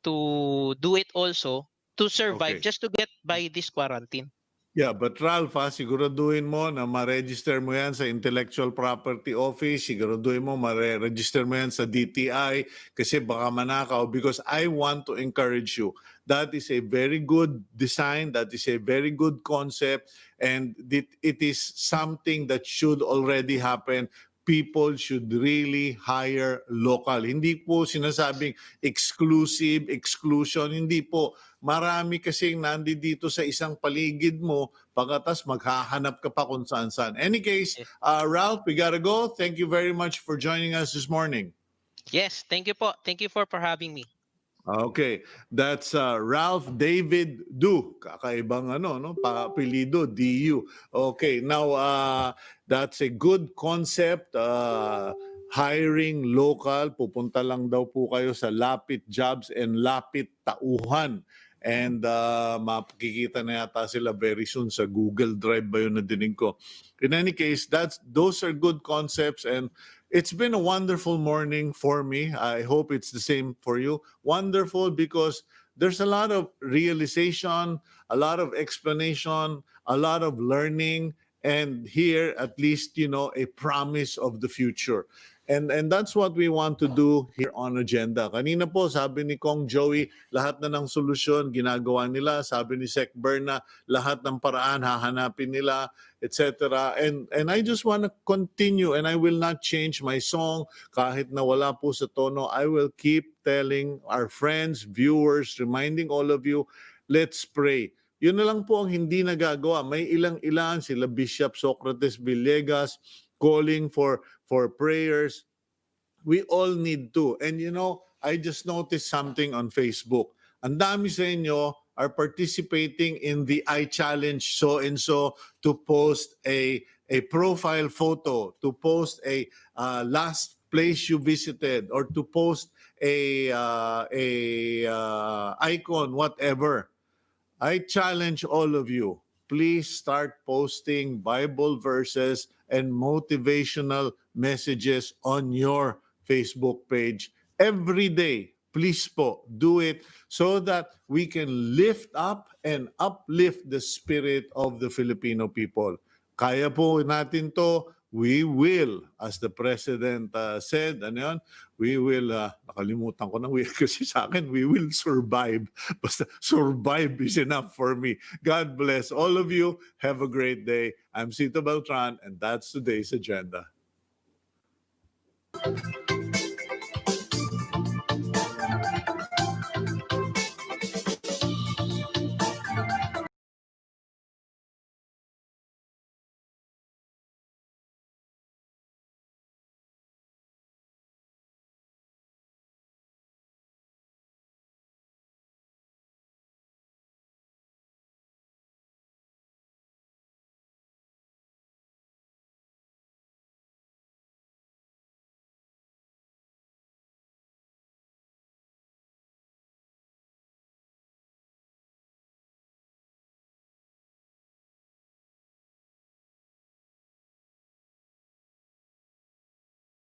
do it also to survive Okay. just to get by this quarantine. Yeah, but Ralph, siguraduhin mo na ma-register mo yan sa Intellectual Property Office, siguraduhin mo ma-register mo yan sa DTI kasi baka manakaw, because I want to encourage you. That is a very good design, that is a very good concept, and it is something that should already happen. People should really hire local. Hindi po sinasabing exclusive, exclusion, hindi po. Marami kasing nandito sa isang paligid mo, pagkatas maghahanap ka pa kung saan-saan. Any case, Yeah. Ralph, we gotta go. Thank you very much for joining us this morning. Yes, thank you po. Thank you for having me. Okay, that's Ralph David Du. Kakaibang apelyido, DU. Okay, now that's a good concept. Hiring local, pupunta lang daw po kayo sa Lapit Jobs and Lapit Tauhan. And makikita na yata sila very soon sa Google Drive ba yun na dinig ko. In any case, those are good concepts, and it's been a wonderful morning for me. I hope it's the same for you. Wonderful because there's a lot of realization, a lot of explanation, a lot of learning, and here at least a promise of the future. And that's what we want to do here on Agenda. Kanina po sabi ni Kong Joey, lahat na ng solusyon ginagawa nila. Sabi ni Sec Berna, lahat ng paraan hahanapin nila, etc. And I just want to continue, and I will not change my song kahit na wala po sa tono. I will keep telling our friends, viewers, reminding all of you, let's pray. Yun na lang po ang hindi nagagawa. May ilang-ilan, sila Bishop Socrates Villegas, calling for prayers. We all need to. And I just noticed something on Facebook. Ang dami sa inyo are participating in the I challenge so and so to post a profile photo, to post a last place you visited, or to post a icon, whatever. I challenge all of you, please start posting Bible verses and motivational messages on your Facebook page every day. Please po, do it so that we can lift up and uplift the spirit of the Filipino people. Kaya po natin to. We will, as the President said, we will, nakalimutan ko na, kasi sa akin, we will survive. Basta survive is enough for me. God bless all of you. Have a great day. I'm Cito Beltran, and that's today's agenda.